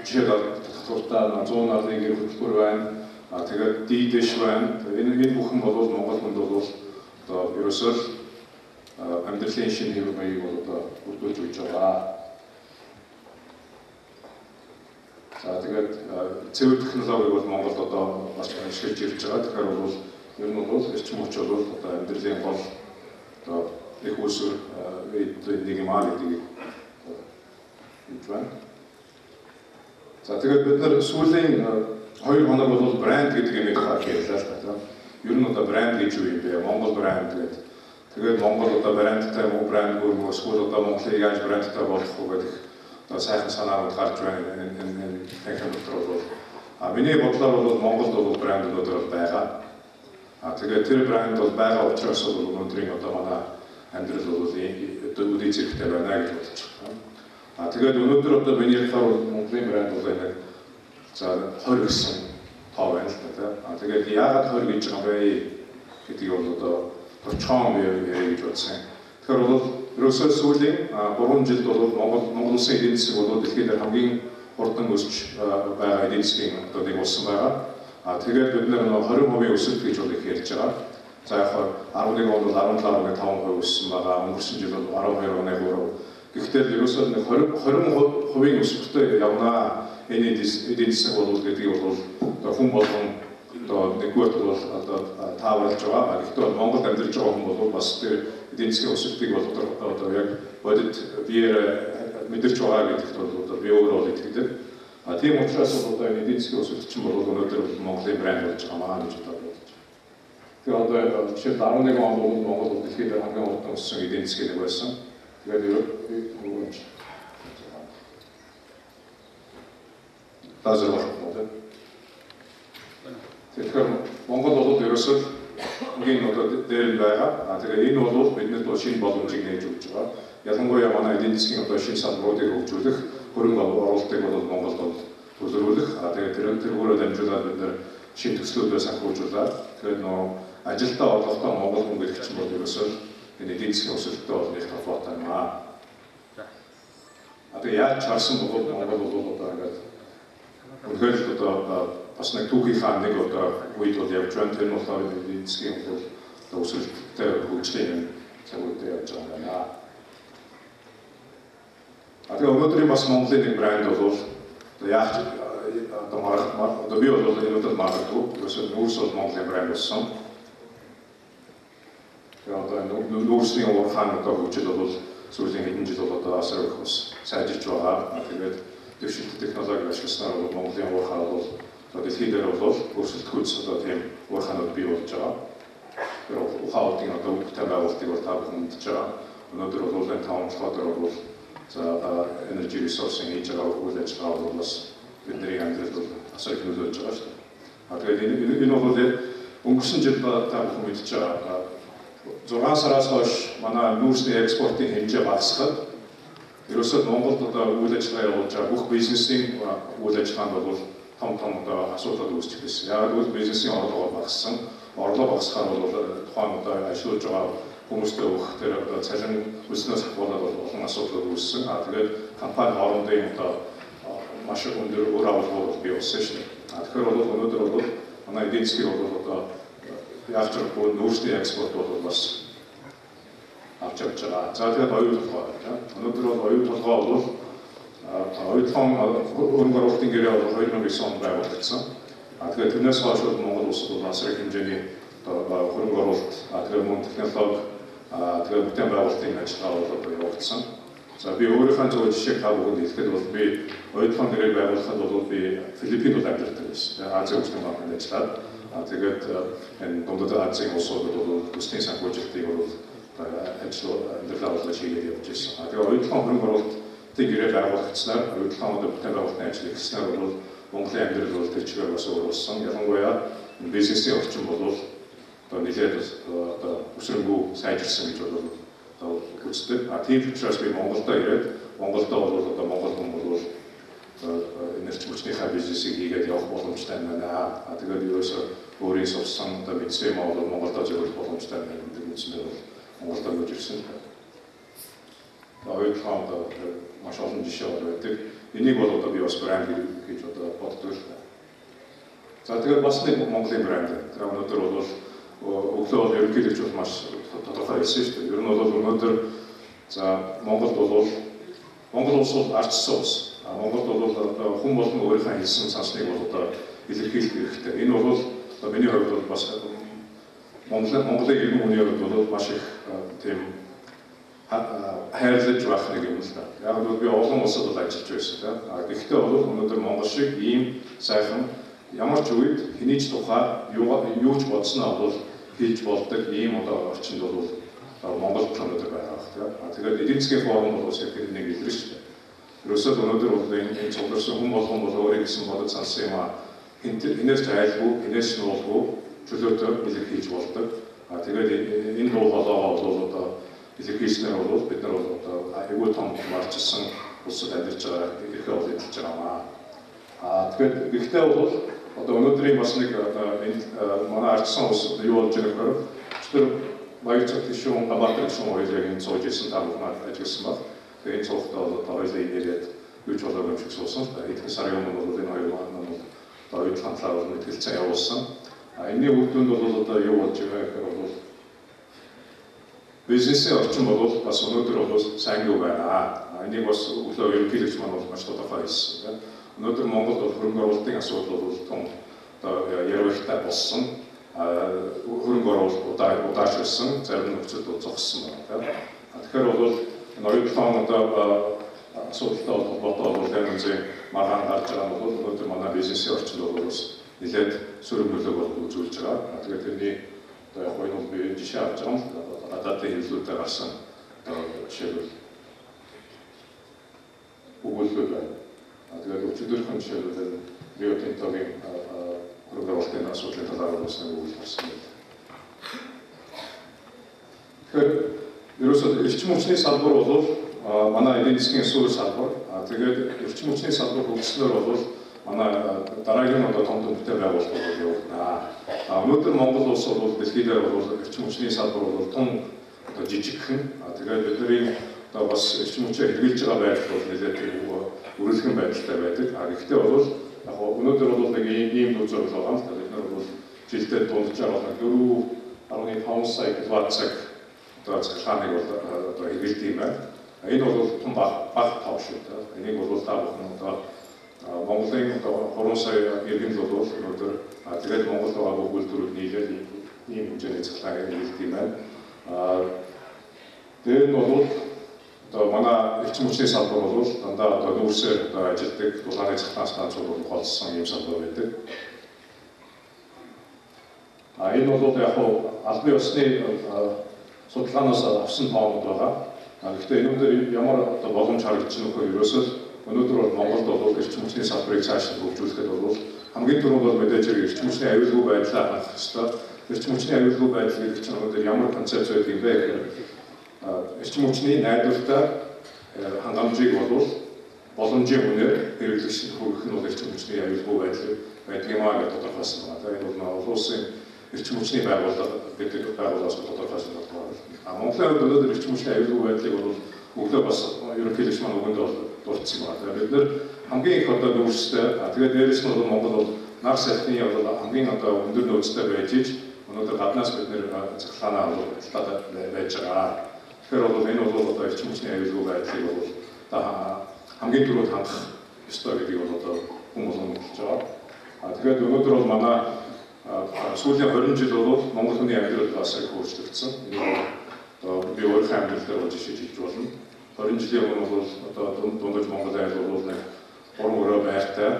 жишээд татвартаа 100 нарын гэр хөтөлбөр байна. Тэгээд дийдэш байна. Энэ бүхэн бол Монгол хүнд бол ерөөсөө амьдралын шинэ хэв маягийг бол бүрдүүлж өгч байгаа. За тэгээд цэвэр технологиг бол Монголд одоо бас ашиглаж ирж байгаа. Тэгэхээр бол ер нь бол эрчим хүч бол одоо амьдралын гол их усүр нэг юм аа гэдэг юм байна. За тэгээд бид нар сүүлийн 2 хоног бол брэнд гэдэг юмыг харууллаа л та. Ер нь одоо брэнд гэж юу юм бэ? Монгол брэнд гэдэг. Тэгээд Монгол одоо брэндтай мөн брэндгүй мөн эсвэл одоо Монголыг яаж брэндтай болгох вэ гэдэг сайхан санаанд гарч байна. Энэ техник дотор бол миний бодлоор бол Монголд бол брэнд өнөөдөр байгаа. Тэгээд тэр брэнд бол байгаа учраас бол өнөөдрийн одоо манай амьдрал бол үдээ зэрэгтэй байна гэж бодож байна. Тэгээд өнөөдөр одоо миний ярихаар Монголын брэнд бол нэг за 20 гэсэн тоо байна л та. Тэгээд яагаад 20 гэж байгаа вэ гэдгийг бол одоо товчхон гэж бодсон. Тэгэхээр бол ерөөсөө сүүлийн 3 жилд бол Монгол улсын эдийн засаг бол дэлхийд хамгийн хурдан өсч байгаа эдийн засгийн одоо нэг болсон байгаа. Тэгээд бид нар 20% өсөлт гэж бол их ярьж байгаа. За яг 11 онд бол 17.5% өссөн байгаа. Өнгөрсөн жил бол 12.3%. Гэхдээ ерөөсөө 20% өсөлттэй явнаа. Энэ эдийн засаг бол гэдгийг бол хүн болгон нэгдүгээр бол тааварлаж байгаа. Гэхдээ Монголд амьдарч байгаа хүн бол бас тэр эдийн засгийн өсөлтийг бол яг бодит биеэр мэдэрч байгаа гэдэгт бол би өөрөө бол итгэдэг. Тийм учраас бол энэ эдийн засгийн өсөлт чинь бол өнөөдөр Монголын брэнд болж байгаа гэж бодож байна. Тэгээд одоо жишээлбэл 11 онд бол Монгол бол дэлхийд хамгийн уран өссөн эдийн засгийн нэг байсан. Тэгээд Тэгэхээр Монгол бол ерөөсөө энэ одоо дээр байгаа. Тэгээд энэ бол биднэрт шинэ боломжийг нээж өгч байгаа. Ялангуяа манай эдийн засгийн одоо шинэ салбаруудыг хөгжүүлэх, хөрөнгө оруулалтыг бол Монголд төлөвлөх. Тэгээд тэргүүрээ дамжуулаад бид нэр шинэ төслүүдээ санхүүжүүлээд тэгээд ажилдаа орлоготой Монгол хүн гэдэг чинь бол ерөөсөө энэ эдийн засгийн өсөлттэй бол нэг толгойтой юм аа. Тэгээд яаж чарсан бол Монгол бол одоо ингээд үнэхээр одоо бас нэг түүхийн хаан нэг одоо үед бол явж байна. Тэр нь болохоор эдийн засгийн бол өсөлттэй хөгжлийн цагуудад явж байгаа юм байна. Тэгээд өнөөдрийн бас Монголын нэг брэнд бол яаж одоо би бол энэ удаад магадгүй ерөөсөө нүүрс бол Монголын брэнд болсон. Тэгээд одоо нүүрсийн уурхаан одоо хөгжил бол сүүлийн хэдэн жил бол одоо асар их бас сайжирч байгаа. Тэгээд дэвшилт технологи ашигласнаар бол Монголын уурхаан бол дэлхийд дээр бол өрсөлдөхүйц одоо тийм уурхаанууд бий болж байгаа. Тэр ухаалтын одоо өвгтэй байгуулалтыг бол та бүхэн мэдж байгаа. Өнөөдөр бол энэ таван толгойд бол за energy resource-ийн хийж байгаа үйл ажиллагаа бол бас бидний амьдралд бол асар их нөлөөлж байгаа шүү дээ. Тэгээд энэ бол өнгөрсөн жил та бүхэн мэдж байгаа 6 сараас хойш манай нүүрсний экспортын хэмжээ багасхад ерөөсөө Монголд одоо үйл ажиллагаа явуулж байгаа бүх бизнесийн үйл ажиллагаанд бол том одоо асуудал үүсч ирсэн. Яг л бизнесийн орлого багассан. Орлого багасхаар бол тухайн одоо ажиллаж байгаа хүмүүстээ өгөх тэр одоо цалин өснөөс хавуулаад бол олон асуудал үүссэн. Тэгээд компани хоорондын одоо маш өндөр өр авалгууд бий болсон шүү дээ. Тэгэхээр бол өнөөдөр бол манай эдийн засгийн бол одоо яаж ч бол нүүрсний экспорт бол бас авч явж байгаа. За тэгээд оюун толгой байна. Өнөөдөр бол оюун толгой бол оюутлын хөрөнгө оруулалтын гэрээ бол 2009 онд байгуулагдсан. Тэгээд тэрнээс хойш Монгол улс бол асар их хэмжээний хөрөнгө оруулалт, тэгээд мөн технологи, тэгээд бүтээн байгуулалтын ажиллагаа бол явагдсан. За би өөрийнхөө зөв жишээг та бүхэнд хэлэхэд бол би оюутлын гэрээг байгуулахад бол би Филиппинд бол амьдардаг байсан. Азийн хөгжлийн банкнд ажиллаад тэгээд энэ Дундад Азийн улсууд бол төслийн санхүүжилтийг бол амьдралаа болгож хийгээд явж байсан. Тэгээд оюутлын хөрөнгө оруулалтын гэрээ байгуулагдсанаар оюутлын одоо бүтээн байгуулалтын ажил эхэлснээр бол Монголын амьдрал бол тэр чигээр бас өөрчлөсөн. Ялангуяа бизнесийн орчин бол одоо нэлээд одоо өсрөнгөө сайжирсан гэж бол үздэг. Тийм учраас би Монголдо ирээд Монголдо бол одоо Монгол хүн бол энерги хүчнийхээ бизнесийг хийгээд явах боломжтой байна. Тэгээд ерөөсөө өөрийн сурсан одоо мэдсэн юм бол Монголдо зөвлөх боломжтой байна гэдэг үгсээр бол Монголдо гэж ирсэн. Оюутлын одоо маш олон жишээ байдаг. Энийг бол одоо би бас брэнд гэж одоо боддог л байна. За тэгээд бас нэг Монголын брэнд. Тэр өнөөдөр бол өглөө бол ерөнхийдөө бол маш тодорхой хэлсэн шүү дээ. Ер нь бол өнөөдөр за Монгол улс бол ардчсан улс. Монголд бол одоо хүн болгон өөрийнхөө хэлсэн сансныг бол одоо илэрхийлэх хэрэгтэй. Энэ бол одоо миний хувьд бол бас Монголын иргэн хүний хувьд бол маш их тийм хайрлаж байх нэг юм л да. Яг бол би олон улсад бол ажиллаж байсан. Гэхдээ бол өнөөдөр Монгол шиг ийм сайхан ямар ч үед хэний ч тухай юу ч бодсноо бол хийж болдог ийм одоо орчинд бол Монголд өнөөдөр байгаа. Тэгээд эдийн засгийн форум бол бас яг нэг илэрч шүү дээ. Ерөөсөө өнөөдөр бол энэ цугларсан хүн болгон бол өөрийн гэсэн бодож сансан юм аа. Энэс айлгүй, энэс нуулгүй чөлөөтэй илэрхийлж болдог. Тэгээд энэ дуу хоолойгоо бол одоо илэрхийлснээр бол бид нар бол одоо айгүй том марчсан улсад амьдарч байгаа ирэхээ бол эдэлж байгаа. Тэгээд гэхдээ бол одоо өнөөдрийн бас нэг энэ манай ардсан улсад юу болж байгааг хэрэг тэр баяр цогт шүүн габатар шүүн хоёрыг энэ цоож ирсэн та бүхэн ажилласан баг. Тэгээд энэ цогтоо одоо хоёулаа инээд юу ч болоогүй юм шиг суусан. Эдгээр сарын өмнө бол энэ хоёр маань оюутлын талаар мэдгэлцээ явуулсан. Энэний үр дүнд бол одоо юу болж байгаа гэхээр бол бизнесийн орчин бол бас өнөөдөр бол сайн юу байна. Энийг бас өглөө ерөнхийлөгч маань бол маш тодорхой хэлсэн. Өнөөдөр Монголд бол хөрөнгө оруулалтын асуудал бол том яригтай болсон. Хөрөнгө оруулалт удаашрсан, зарим нөхцөлд зогссон байна. Тэгэхээр бол энэ оюутлын одоо асуудалтай холбоотой бол энэ маргаан гарч байгаа нь бол өнөөдөр манай бизнесийн орчинд бол бас нэлээд сөрөг нөлөө үзүүлж байгаа. Тэгээд тэрний одоо яг нь би жишээ авч байгаа юм. Гадаадын хэллүүдэд гарсан жишээлбэл өгүүлбэр байна. Тэгээд өчигдөрхөн жишээлбэл Рио Тинтогийн хөрөнгө оруулалтын асуудлын талаар бас нэг өгүүлбэр гарсан байна. Тэгэхээр ерөөсөө эрчим хүчний салбар бол манай эдийн засгийн сүүл салбар. Тэгээд эрчим хүчний салбар хөгжснөөр бол манай дараагийн одоо том бүтээл байгууллагууд явагдана. Өнөөдөр Монгол улс бол дэлхийд бол эрчим хүчний салбар бол том одоо жижигхэн. Тэгээд бидний одоо бас эрчим хүчээр хэрэгжилж байгаа байдал бол нэлээд өрөлгөн байдалтай байдаг. Гэхдээ бол яг өнөөдөр бол нэг ийм дүр зорилго байгаа юм. Бид нар бол жилдээ дунджиж байгаа 4.5 сая киловатт-цаг одоо цахилгааныг бол одоо хэрэгжилдэг юм байна. Энэ бол том баг тав шүү дээ. Энийг бол та бүхэн одоо Монголын одоо 3 сая иргэн л бол өнөөдөр тэгээд Монгол байгаа үйлдвэрүүд нийлээд ийм хэмжээний цахилгаан хэрэгжилдэг юм байна. Тэр нь бол одоо манай эрчим хүчний салбар бол дандаа одоо нүүрсээр одоо ажилладаг дулааны цахилгаан станцууд бол холсон ийм салбар байдаг. Энэ бол яг албан ёсны судалгаанаас авсан тоонууд байгаа. Гэхдээ энэгээр ямар одоо боломж харагдаж байгаа нөхөр ерөөсөө өнөөдөр бол Монголд бол эрчим хүчний салбарыг цааш хөгжүүлэхэд бол хамгийн түрүүнд бол мэдээж эрчим хүчний аюулгүй байдлаа хангах ёстой. Эрчим хүчний аюулгүй байдал гэдэг чинь өнөөдөр ямар концепц байдаг юм бэ гэхээр эрчим хүчний найдвартай хангамжийг бол боломжийн үнээр хэрэглэгч хүргэх нь бол эрчим хүчний аюулгүй байдал байдаг юм аа гэж тодорхойлсон байна. Энэ бол олон улсын эрчим хүчний байгууллага гэдэг байгууллагаас тодорхойлсон байна. Монголын хувьд өнөөдөр эрчим хүчний аюулгүй байдлыг бол өглөө бас ерөнхийлөгч маань өгөнд дурдсан байна. Бид нэр хамгийн их одоо нүүрстэй тэгээд дээрэс нь бол Монгол бол нар салхины хамгийн одоо өндөр нөөцтэй байж иж өнөөдөр гаднаас бид нэр цахилгаанаа худалдаад байж байгаа. Тэгэхээр бол энэ бол одоо эрчим хүчний аюулгүй байдлыг бол хамгийн түрүүнд хангах ёстой гэдгийг бол одоо хүмүүс хэлж байгаа. Тэгээд өнөөдөр бол манай сүүлийн 20 жил бол Монгол хүний амьдрал бас их өөрчлөгдсөн. Одоо би өөрийнхөө амьдрал дээр бол жишээ хэлж болно. 20 жилийн өмнө бол одоо дундаж Монгол айл бол нэг 3 өрөө байртай.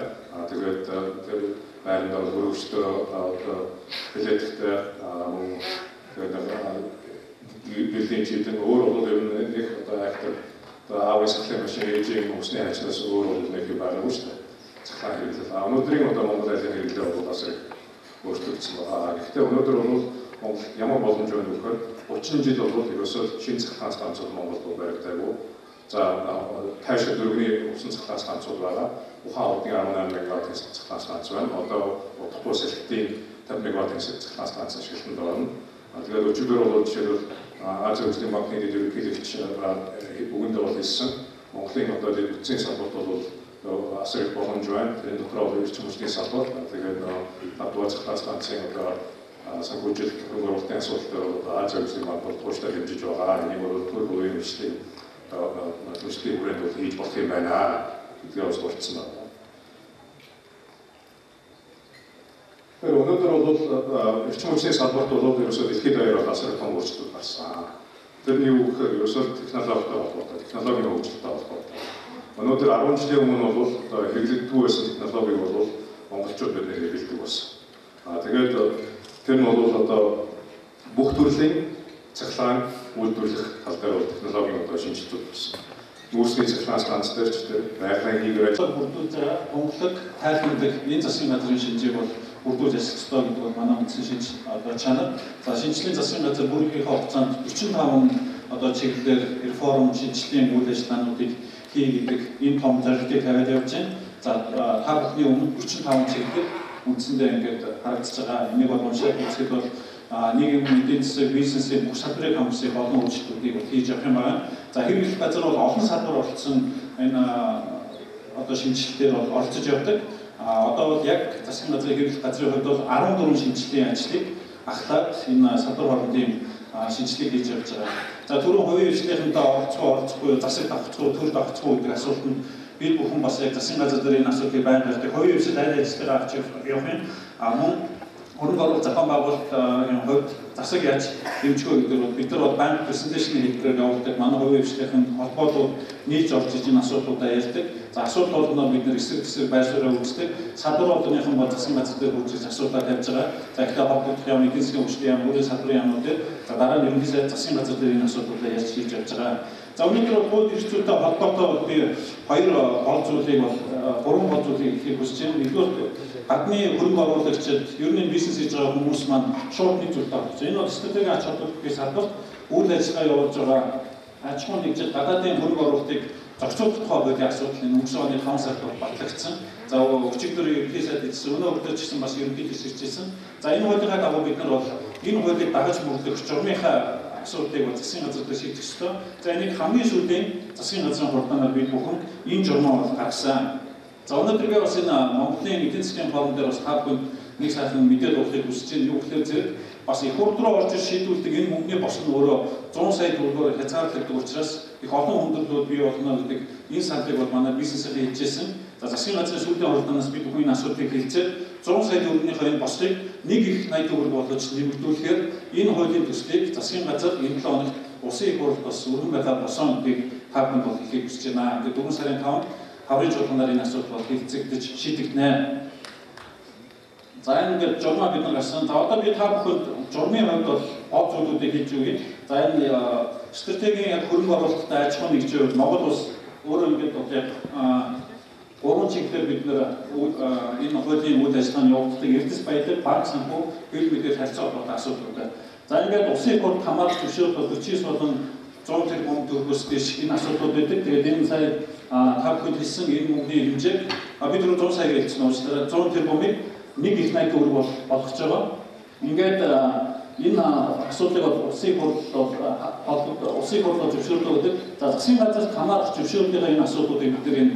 Тэгээд тэр байранд хөрөвчтэй одоо билеттэй мөн бэлгийн чийдэн өөр бол ер нь нэг одоо актер одоо аавын сахлын машин ээжийн хүмүүсний хажнаас өөр бол нэг юм байгаа шүү дээ. Цахилгаан хэрэглэл. Өнөөдрийн одоо Монгол айлын хэрэглэл бол бас өөрчлөгдсөн байна. Гэхдээ өнөөдөр бол Монгол ямар боломж байна гэхээр 30 жил бол ерөөсөө шинэ цахилгаан станцууд Монголд баригдаагүй. За таашаа дөрөвний усан цахилгаан станцууд байгаа. Ухаан удгийн 18 мегаваттын цахилгаан станц байна. Одоо удахгүй салхитын 50 мегаваттын цахилгаан станц ашиглалтанд байна. Тэгээд өчигдөр бол жишээлбэл Азийн хөгжлийн банкны ерөнхийлөгч бүгдээ бол хэлсэн. Монголын одоо бүтцийн салбарт бол асар их боломж байна. Тэр дотроо эрчим хүчний салбар. Тэгээд надад цахилгаан станцын одоо санхүүжилт хөрөнгө оруулалтын асуудалтай Азийн хөгжлийн банк бол тууштай хэмжиж байгаа. Энийг бол төр хувийн хөгжлийн төслийн хүрээнд бол хийж болох юм байна гэдгээ бас дурдсан байна. Тэр өнөөдөр бол эрчим хүчний салбарт бол ерөөсөө дэлхийд даяар асар том өөрчлөлт гарсан. Тэрний үг гэхээр ерөөсөө технологитой холбоотой, технологийн хөгжилтэй холбоотой. Өнөөдөр 10 жилийн өмнө бол хэрэглэгддэг байсан технологиг бол монголчууд бид нэр хэрэглэдэг болсон. Тэгээд тэр нь бол одоо бүх төрлийн цахилгаан үйлдвэрлэх тал дээр бол технологийн одоо шинжилтүүд болсон. Нүүрсний цахилгаан станц дээр ч тэр байгалийн хийгээр бүрдүүлж байгаа Монголд тайлбарладаг энэ засгийн газрын шинжээг бол бүрдүүлж ажиллах ёстой гэдэг бол манай үндсэн шинж одоо чанар. За шинжлэлийн засгийн газар бүрийнхээ хугацаанд 45 одоо чиглэлээр реформ шинжлэлийн үйл ажиллагаануудыг хий гэдэг энэ том зорилтыг тавиад явж байна. За та бүхний өмнө 45 чиглэлээр үндсэндээ ингээд харагдаж байгаа. Энийг бол уншаад үзэхэд бол нийгмийн эдийн засаг бизнесийн бүх салбарын хамсыг олон өөрчлөлтүүдийг хийж явах юм байна. За хэрэг газар бол олон салбар оролцсон энэ одоо шинжилтээр бол оролцож явдаг. Одоо бол яг засгийн газрын хэвлэх газрын хувьд бол 14 шинжилгээний ажлыг ахлаад энэ садар хоорондын шинжилгээг хийж явж байгаа. За түрүүн хувийн хвшлийнхэнтэй оролцохгүй, засаг давхцгүй, төр давхцгүй гэдэг асуултанд бид бүхэн бас яг засгийн газар дээр энэ асуудлыг байнга ярьдаг. Хувийн хвшил аль ажиллагаа авч явах юм. Мөн хөрөнгө оруулалт зохион байгуулалтын хувьд засаг яаж дэмжих вэ гэдэг бол бид нар бол банк презентацийн хэлбэрээр явуулдаг. Манай хувийн хвшлийн холбоотууд нийлж орж иж энэ асуудлуудаа ярьдаг. За асуудал бол бид нар эсрэг байр суурьаа үүсдэг. Садар болоныхан бол засгийн газар дээр хүрч асуудал тавьж байгаа. За ихтэй холбогдох юм, эдийн засгийн хөгжлийн яам, өөрийн салбарын яамнууд дээр за дараа нь ерөнхийдөө засгийн газар дээр энэ асуудлуудаа ярьж хийж явж байгаа. За өнөөдөр бол хэрэгцээтэй холбоотой би гурван гол зүйлийг хэлхийг хүсэж байна. Нэгдүгээр гадны хөрөнгө оруулагчид ер нь бизнес хийж байгаа хүмүүс маань шууд нэг зүйлтэй авч байгаа. Энэ бол стратегийн ач холбогдолтой салбарт үйл ажиллагаа явуулж байгаа аж ахуйн нэгжид гадаадын хөрөнгө оруулалтыг зохицуулах тухай асуудал энэ өнгөрсөн оны 5 сард батлагдсан. За өчигдөр ерөнхий сайд эзсэн өнөө өдөр ч гэсэн бас ерөнхий хэлсэрчээсэн. За энэ хуулийнхаа дагуу бид нар бол энэ хуулийг дагаж мөрдөх журмынхаа асуудлыг засгийн газар дээр шийдэх ёстой. За энийг хамгийн сүүлийн засгийн газрын хурдаанаар бид бүхэн энэ журмаа бол гаргасан. За өнөөдөр би бас энэ Монголын эдийн засгийн форум дээр бас та бүхэнд нэг сайхан мэдээд өгөхийг хүсэж байна. Юу гэхээр зэрэг бас их хурд руу орж шийдвэрлэдэг энэ мөнгөний бос нь өөрөө 100 сая төгрөгөөр хязгаарлагддаг учраас их олон хүндрэлүүд бий болно гэдэг энэ саналыг бол манай бизнесээр хийжсэн. За засгийн газрын сүүлийн хурдаанаас бид бүхэн энэ асуудлыг хэлцээд 100 сая төгрөгийнхөө энэ босыг нэг их 80 төгрөг болгож нэмэгдүүлэхээр энэ хуулийн төслийг засгийн газар энэ 7 хоногт улсын их хурлд бас өргөн байхаар босон гэдгийг та бүхэнд бол хэлхийг хүсэж байна. Ингээд 4 сарын 5-нд хаврын журмаар энэ асуудал бол хэлцэгдэж шийдэгдэнэ. За ингээд журмаа бид нар гарсан. За одоо би та бүхэнд журмын хувьд бол гол зүйлүүдийг хэлж өгье. За энэ стратегийн яг хөрөнгө оруулалттай аж ахуйн нэгжийн хувьд Монгол улс өөрөө ингээд бол яг гурван чиглэлээр бид нэр энэ хуулийн үйл ажиллагааны явуулдаг эрдэс баялаг, банк санхүү, хэл мэдээ харьцаа холбоотой асуудал байна. За ингээд улсын хурд хамгаалж зөвшөөрөл 49 болон 100 тэрбум төгрөгөөс дэш энэ асуудлууд байдаг. Тэгээд энэ сая та бүхэнд хэлсэн энэ мөнгөний хэмжээг бид 100 сая гэлцсэн уучлаарай. 100 тэрбумыг нэг их 80 төгрөг болгож байгаа. Ингээд энэ асуудлыг улсын хурд зөвшөөрлөө гэдэг. За засгийн газар хамгаалах зөвшөөрлөлийн энэ асуудлуудыг бид энэ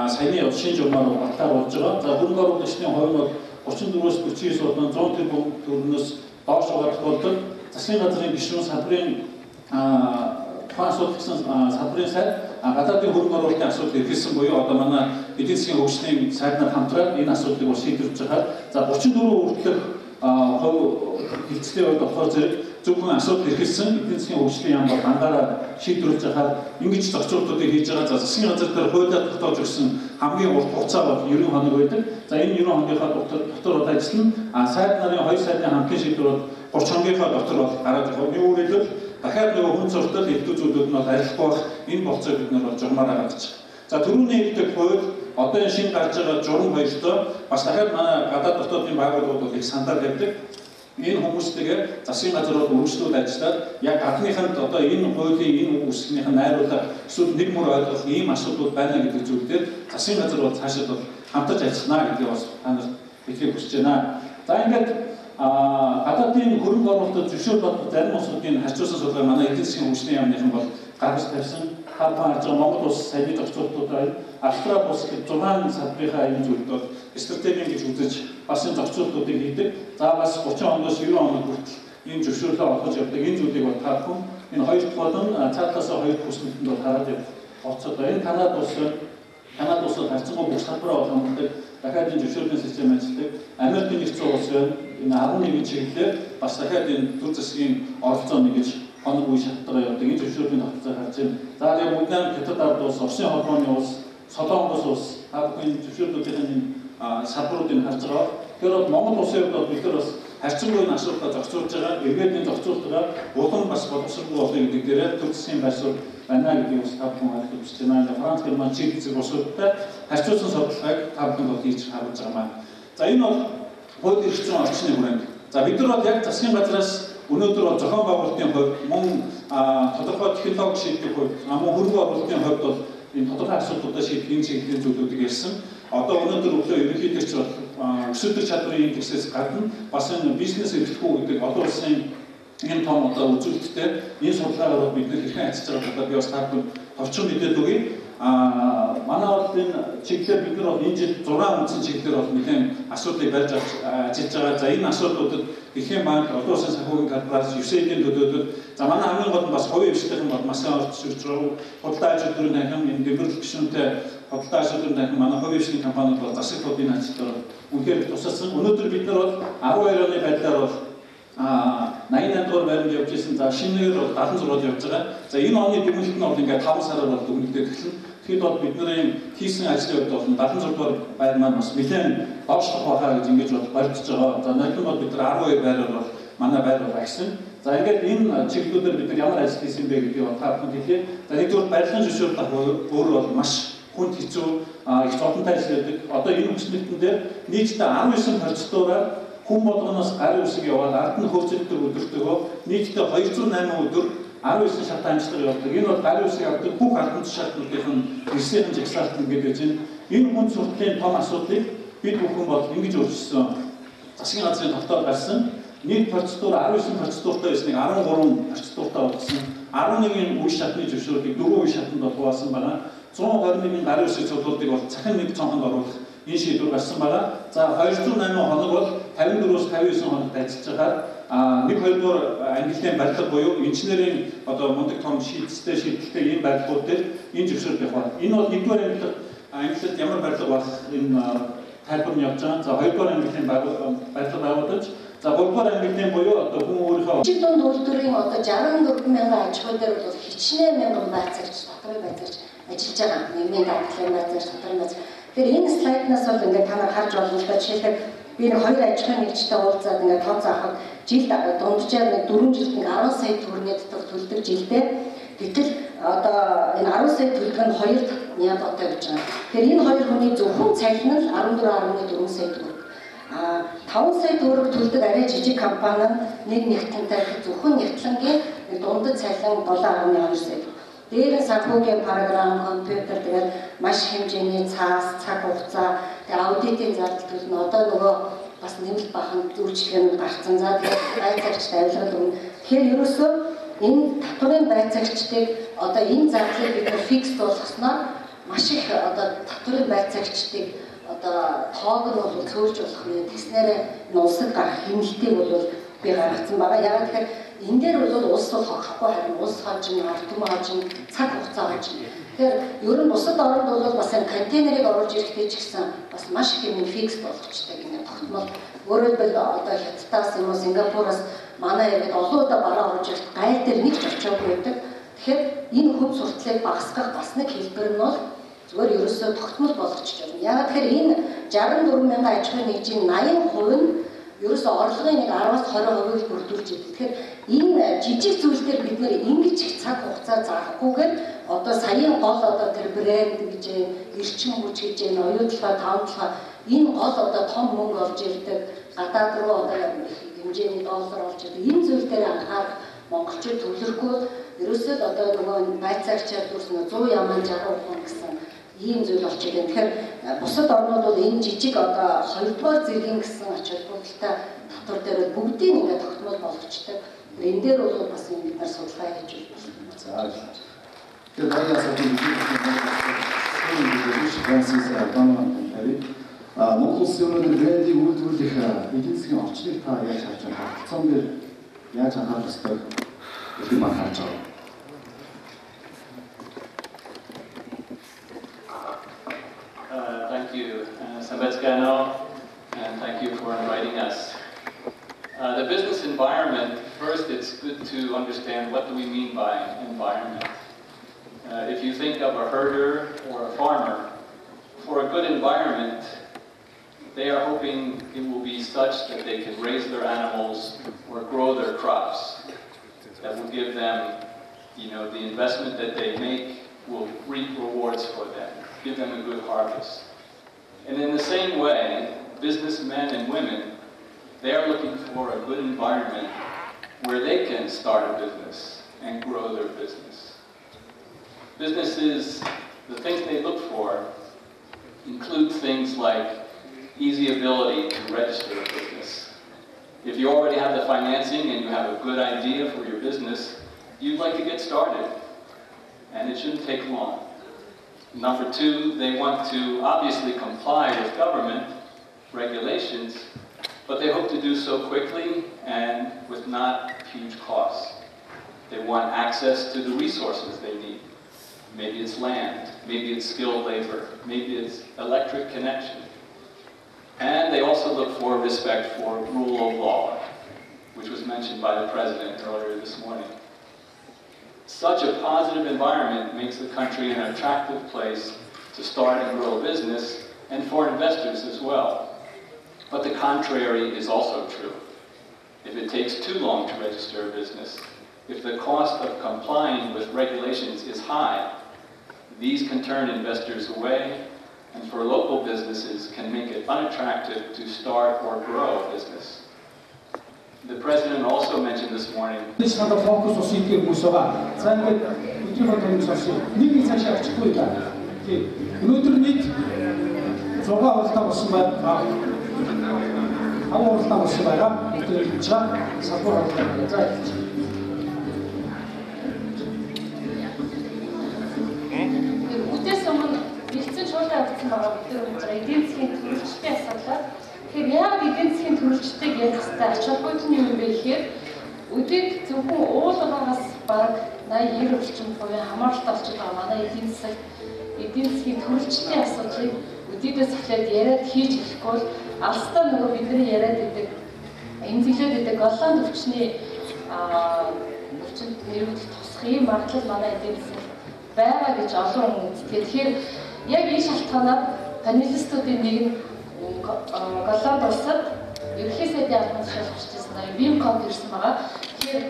саяны шинэ журмаар батлаар болж байгаа. За хөрөнгө оруулагчдын хувь нь бол 34-өөс 49 болон 100 тэрбум төгрөгөөс доош байгаа тохиолдолд засгийн газрын гишүүн салбарын асуудал салбарын сайд гадаадын хөрөнгө оруулалтын асуудлыг эргэлсэн буюу одоо манай эдийн засгийн хөгжлийн сайднаар хамтраад энэ асуудлыг бол шийдвэрлэж байгаа. За 34 хүртэлх хилцлийн хувьд болохоор зэрэг зөвхөн асуудал эргэлсэн эдийн засгийн хөгжлийн яам бол дандаараа шийдвэрлэж байгаа. Ингэж зохицуултуудыг хийж байгаа. За засгийн газар дээр хуулиар тогтоож өгсөн хамгийн урт хугацаа бол 90 хоног байдаг. За энэ 90 хоногийнхаа дотор бол ажиллана. Сайд нарын 2 сайдын хамтын шийдвэр бол 30 хоногийнхаа дотор бол гараад ирэх. Юу үргэлжлэл дахиад нөгөө хүн зуртал хэвлүү зүйлүүд нь бол арилахгүй байх. Энэ болцоог бид нар бол журмаар гаргаж байгаа. За түрүүний хэлдэг хууль одоо энэ шинэ гарч байгаа журам хоёртой бас дахиад манай гадаад дотоодын байгууллагууд бол их сандар тавьдаг. Энэ хүмүүстэйгээ засгийн газар бол үргэлжлүүлж ажиллаад яг гадныханд одоо энэ хуулийн энэ үгсгийнх нь найруулга эсвэл нэг мөр ойлгох ийм асуудлууд байна гэдэг зүйлээр засгийн газар бол цаашаа бол хамтарч ажиллана гэдгийг бас та нарт хэлхийг хүсэж байна. За ингээд гадаадын хөрөнгө оруулалтад зөвшөөрлөд зарим улсуудын харьцуулсан судалгаа манай эдийн засгийн хөгжлийн яамныхан бол гаргаж тавьсан. Харбан харж байгаа Монгол улс саяны зохицуултууд байна. Австрали улс 6 салбарынхаа энэ зүйлд бол стратеги гэж үзэж бас энэ зохицуултуудыг хийдэг. За бас 30 оноос 90 оног хүртэл ийм зөвшөөрлөө олгож явдаг. Энэ зүйлийг бол та бүхэн энэ хоёр дахь болон цаатлаасаа хоёр дахь хүснэлтэнд бол хараад явцад байна. Энэ Канада улсад харьцангуй бүх салбараа болгоомжтой дахиад энэ зөвшөөрлийн систем ажилладаг. Америкийн нэгдсэн улс байна. Энэ 11 чиглэлээр бас дахиад энэ төр засгийн оролцоо нэгж хоног үе шаттайгаар явдаг. Энэ зөвшөөрлийн тогтолцоог харж байна. За тэгээд Мөнх Хятад ард улс, Оросын холбооны улс, Солонгос улс та бүхэн зөвшөөрлүүдийн салбаруудыг харж байгаа. Тэгэхээр Монгол улсын хувьд бол бид нар бас харьцангуй энэ асуудлаа зохицуулж байгаа. Эргээд энэ зохицуултаа улам бас боловсралгүй болно гэдэг дээрээ төр засгийн байр суурь байна гэдгийг бас та бүхэн ойлгох хүсэж байна. Франц, Герман, Чех зэрэг улсуудтай харьцуулсан судалгааг та бүхэн бол хийж харуулж байгаа маань. За энэ бол хууль эрх зүйн орчны хүрээнд. За бид нар бол яг засгийн газраас өнөөдөр бол зохион байгуулалтын хувьд мөн тодорхой технологи шийдэх хувьд мөн хөрөнгө оруулалтын хувьд бол энэ тодорхой асуудлуудаа шийдэх энэ чиглэлийн зүйлүүдийг ярьсан. Одоо өнөөдөр өглөө ерөнхийдөө ч өсөлтөх чадрын индексээс гадна бас энэ бизнес эрхлэхгүй гэдэг олон улсын энэ том одоо үзүүлэлттэй энэ судалгаагаар бид нэр хэрхэн ажиллаж байгаа талаар би бас та бүхэнд товчхон мэдээд өгье. манай бол энэ чиглэлээр бид нар бол энэ жил 6 үндсэн чиглэлээр бол нэгэн асуудлыг барьж ажиллаж байгаа. За энэ асуудлуудад Дэлхийн банк, Олон улсын санхүүгийн корпорац, USAID-ийн төлөөлөл, за манай хамгийн гол нь бас хувийн хвшлийнхэн бол маш сайн орж ирж байгаа. Худалдаа ажил дөрвөн дахин энэ гэмбэрлэх гишүүнтэй худалдаа ажил дөрвөн дахин манай хувийн хвшлийн компаниуд бол засаг туудын ажилтнаар үнэхээр тусалсан. Өнөөдөр бид нар бол 12 оны байдлаар бол 88 дугаар байранд явж ирсэн. За шинээр бол 76-д явж байгаа. За энэ оны дүгнэлт нь бол ингээд 5 сараар бол дүгнэлтээр эхэлнэ. Тэгэхэд бол бидний хийсэн ажлын хувьд бол 76 дугаар байр маань бас нэлээд доошлох байхаа гэж ингэж бол барьж байгаа. За ноён бол бид нар 12 байраар бол манай байр бол агшин. За ингээд энэ чиглэлүүдээр бид нар ямар ажил хийсэн бэ гэдгийг бол та бүхэнд хэлье. За нэгдүгээр барилгын зөвшөөрлөх өөр бол маш хүнд хэцүү их зодонтой ажил байдаг. Одоо энэ хүчнэлтэн дээр нийтдээ 19 процедураар хүн болгоноос гарын үсэг яваад ард нь хөөцөлдөг өдөртөгөө нийтдээ 208 өдөр 19 шат амжилтаар явдаг. Энэ бол гарын үсэг авдаг бүх албан тушаалтнуудын ресурсын жагсаалт ингээд байж байна. Энэ хүн сурталчилгын том асуудлыг бид бүхэн бол ингэж өөрчилсөн. Засгийн газрын тогтоол гарсан. Нийт процедур 19 процедуртай байсныг 13 процедуртай болгосон. 11 үе шатны зөвшөөрлийг 4 үе шатанд бол хуваасан байна. 121 гарын үсэг цуглуулдыг бол цахим нэг цонхонд оруулах энэ шийдвэр гарсан байна. За 208 хоног бол 54-өөс 59 хоногт ажиллаж байгаа. 1-2 дугаар ангиллын барилга буюу инженерийн одоо мундаг том шийдэлтэй ийм барилгууд дээр энэ зөвшөөрөл байх байна. Энэ бол 1-р ангиллд ямар барилга байх энэ тайлбар нь явж байгаа. За 2-р ангиллын барилга байгуулж, за 3-р ангиллын буюу одоо хүн өөрийнхөө жил дунд үйлдвэрийн одоо 64 мянган аж ахуй дээр бол хичнээн мянган байцаагч, доторх байцаагч ажиллаж байгаа. Нийгмийн даатгалын байцаагч, доторх байцаагч. Тэгэхээр энэ слайднаас бол ингээд та нар харж болно л да. Жишээлбэл би нэг 2 аж ахуйн нэгжтэй уулзаад ингээд тоо заахад жилд дунджаар нэг 4 жилд нэг 10 сая төгрөгийн төлдөг жилдээ. Гэтэл одоо энэ 10 сая төлдөг нь 2 нядаатай гэж байгаа. Тэгэхээр энэ хоёр хүний зөвхөн цалин нь 14.4 сая төгрөг. 5 сая төгрөг төлдөг арай жижиг компани нэг нэгтэнтэй зөвхөн нэгтлэнгийн дундад цалин 7.2 сая. Дээр нь санхүүгийн програм, компьютер тэгээд маш хэмжээний цаас, цаг хугацаа, тэгээд аудитын зардал төлнө. Одоо нөгөө бас нэмэлт бахан зөвчлөгөөнүүд гарцсан. За тэгээд байцаагчтай авилгал өгнө. Тэгэхээр ерөөсөө энэ татварын байцаагчдыг одоо энэ зардлыг бид нар фикс болгосноор маш их одоо татварын байцаагчдыг одоо тоог нь бол цөөлж болох юм. Тэснээр улсад гарах хэмнэлтийг бол би гаргацсан байгаа. Яагаад тэгэхээр энэ дээр бол улс бол хохихгүй харин улс хожин, ард түмэн хожин, цаг хугацаа хожин. Тэгэхээр ер нь бусад орнд бол бас энэ контейнерыг оруулж ирэхдээ ч гэсэн бас маш их юм фикс болгочтой гэнэ тогтмол. Өөрөөр хэлбэл одоо Хятадаас юм уу Сингапураас манай ирээд олон удаа бараа оруулж ирэх гайл дээр нэг ч очиагүй байдаг. Тэгэхээр энэ хүн сурталчилгааг багасгах бас нэг хэлбэр нь бол зүгээр ерөөсөө тогтмол болгочих юм. Яагаад тэгэхээр энэ 64 мянган аж ахуйн нэгжийн 80% нь ерөөсөө орлогын нэг 10-аас 20%-ийг бүрдүүлж идэв. Тэгэхээр энэ жижиг зүйлээр бид нэр ингэж их цаг хугацаа заахгүйгээр одоо саяын гол одоо тэр брэнд гэж эрчим хүч гэж оюутлага тавталгаа энэ гол одоо том мөнгө олж ирдэг гадаад руу одоо хэмжээний доллар олж ирдэг энэ зүйл дээр анхаарах монголчууд төвлөрөхгүй ерөөсөө одоо нөгөө байцаагчаар дүүрсэн 100 яман 60 хүн гэсэн ийм зүйл болчиход байна. Тэгэхээр бусад орнууд бол энэ жижиг одоо 2-р зэргийн гэсэн ач холбогдолтой татвар дээр бүгдийг ингээд тогтмол болгочтой. Энэ дээр бол бас бид нар судалгаа хийж байна. За. Тэгээд баялаас Монгол улсын өнөөдөр брендийг үйлдвэрлэх эдийн засгийн орчныг та яаж харж байгаа? Хацсан дээр яаж анхаарах ёстой гэдэг нь харж байгаа. Thank you, Sambetsgano, and thank you for inviting us. The business environment, first it's good to understand what do we mean by environment. If you think of a herder or a farmer, for a good environment, they are hoping it will be such that they can raise their animals or grow their crops. That will give them, the investment that they make will reap rewards for them, give them a good harvest. And in the same way, businessmen and women, they are looking for a good environment where they can start a business and grow their business. Businesses, the things they look for include things like easy ability to register a business. If you already have the financing and you have a good idea for your business, you'd like to get started, and it shouldn't take long. Number two, they want to obviously comply with government regulations, but they hope to do so quickly and with not huge costs. They want access to the resources they need. Maybe it's land, maybe it's skilled labor, maybe it's electric connection. And they also look for respect for rule of law, which was mentioned by the President earlier this morning. Such a positive environment makes the country an attractive place to start and grow a business, and for investors as well. But the contrary is also true. If it takes too long to register a business, if the cost of complying with regulations is high, these can turn investors away, and for local businesses can make it unattractive to start or grow a business. The President also mentioned this morning. This kind of focus was in Musova. эдийн засгийн төлөвчтэй асуудал. Тэгэхээр яг эдийн засгийн төлөвчтэйг ярих хэрэгтэй ач холбогдол нь юу вэ гэхээр өдөрт зөвхөн уул угаагаас бараг 80-90 орчим хувийн хамааралтай болчиход байгаа манай эдийн засгийн төлөвчтэй асуудлыг өдөртөөс эхлээд яриад хийж эхлэхгүй бол алстаа нөгөө бидний яриад идэг эмзэглээд идэг голланд өвчний өвчнөд нэрвдэх тусах юм магадлал манай эдийн засгийн байгаа гэж олон хүн үздэг. Тэгэхээр яг энэ шалтгаанаар панелистуудын нэг нь Голланд улсад ерөнхий сайдын албан тушаал гарч ирсэн Вимкоп ирсэн байгаа. Тэгэхээр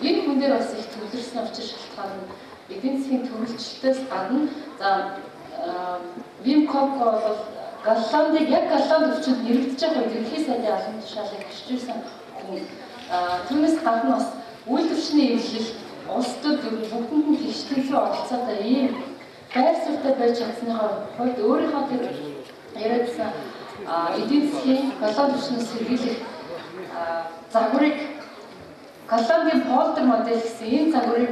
энэ хүн дээр бас их төвлөрсөн учраас шалтгаан нь эдийн засгийн төрөлчлөлтөөс гадна за Вимкоп бол Голландыг яг Голланд өвчнөд нэрвдэж байгаа ерөнхий сайдын албан тушаалыг гарч ирсэн хүн. Түүнээс гадна бас үйлдвэрчний эвлэл улсууд бүгдэнд нь тэгштэй оролцоотой ийм байр суурьтай байж чадсныхаа хувьд өөрийнхөө тэр яриадсан эдийн засгийн Голланд өвчнөөс сэргийлэх загварыг Голландын полдер модель гэсэн энэ загварыг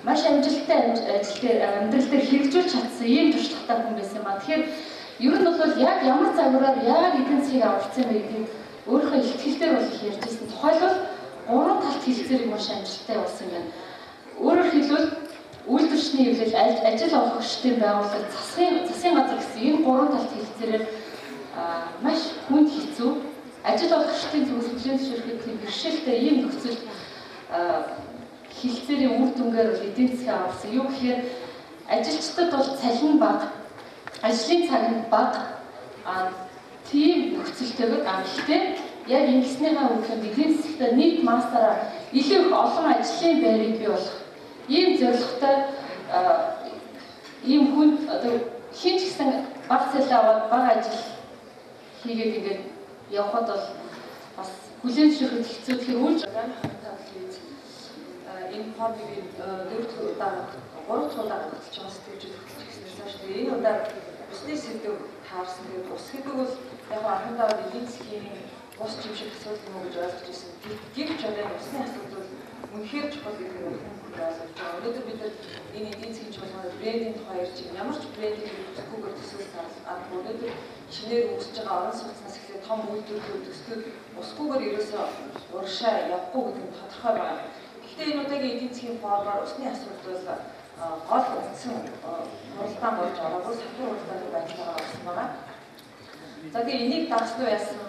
маш амжилттай амьдрал дээр хэрэгжүүлж чадсан ийм туршлагатай хүн байсан ба. Тэгэхээр ер нь бол яг ямар загвараар яг эдийн засгийг аварцсан бэ гэдгийг өөрийнхөө ихтгэлээр бол их ярьж байсан. Тухайлбал гурван талт хэлцээрийг маш амжилттай болсон юм байна. Өөрөөр хэлбэл үйлдвэрчний эвлэл, ажил олох хүчтэй байгууллага, засгийн газар гэсэн энэ гурван талт хэлцээрээр маш хүнд хэцүү ажил олох хүчтэй зөвлөлийн зөвшөөрөхөд тийм бэрхшээлтэй ийм нөхцөл хэлцээрийн үр дүнгээр эдийн засгийн аварсан. Юу гэхээр ажилчдад бол цалин бага, ажлын цаг нь бага тийм нөхцөлтэйгээр гэхдээ яг ингэснийхаа үгээр эдийн засгт нийт массаараа илүү их олон ажлын байрыг бий болох ийм зорилготой ийм хүн одоо хин ч гэсэн баг цалин аваад баг ажил хийгээд ингээд явхад бол бас хүлээн зөвшөөрөх хэцүү. Тэгэхээр үйл энэ паблик дөрөв удаа 3 удаа хөтлөж байгаа сэтгэж хөтлөжсэнээс хойш энэ удаа усны сэдв таарсан. Тэгээд ус гэдэг бол яг анхандаа эдийн засгийн ус чимшиг асуудал юм уу гэж ойлгож ирсэн. Гэвч одоо усны асуудал бол үнэхээр чухал гэдэг нь ойлгож байгаа. Өнөөдөр бид энэ эдийн засгийн чуулганд брендинг тухай ярьж байна. Ямар ч брендинг төсөхгүйгээр төсөөлж байгаа. Өнөөдөр шинээр үүсэж байгаа орон сууцнаас эхлээд том үйлдвэрлэлүүд төсөлд усгүйгээр ерөөсөө урагшаа явахгүй гэдэг нь тодорхой байна. Гэхдээ энэ удаагийн эдийн засгийн форумаар усны асуудал гол үндсэн хуралдаан болж ороогүй сатур хуралдааны байдлаар орсон байгаа. За тэгээ энийг дагсан уу яасан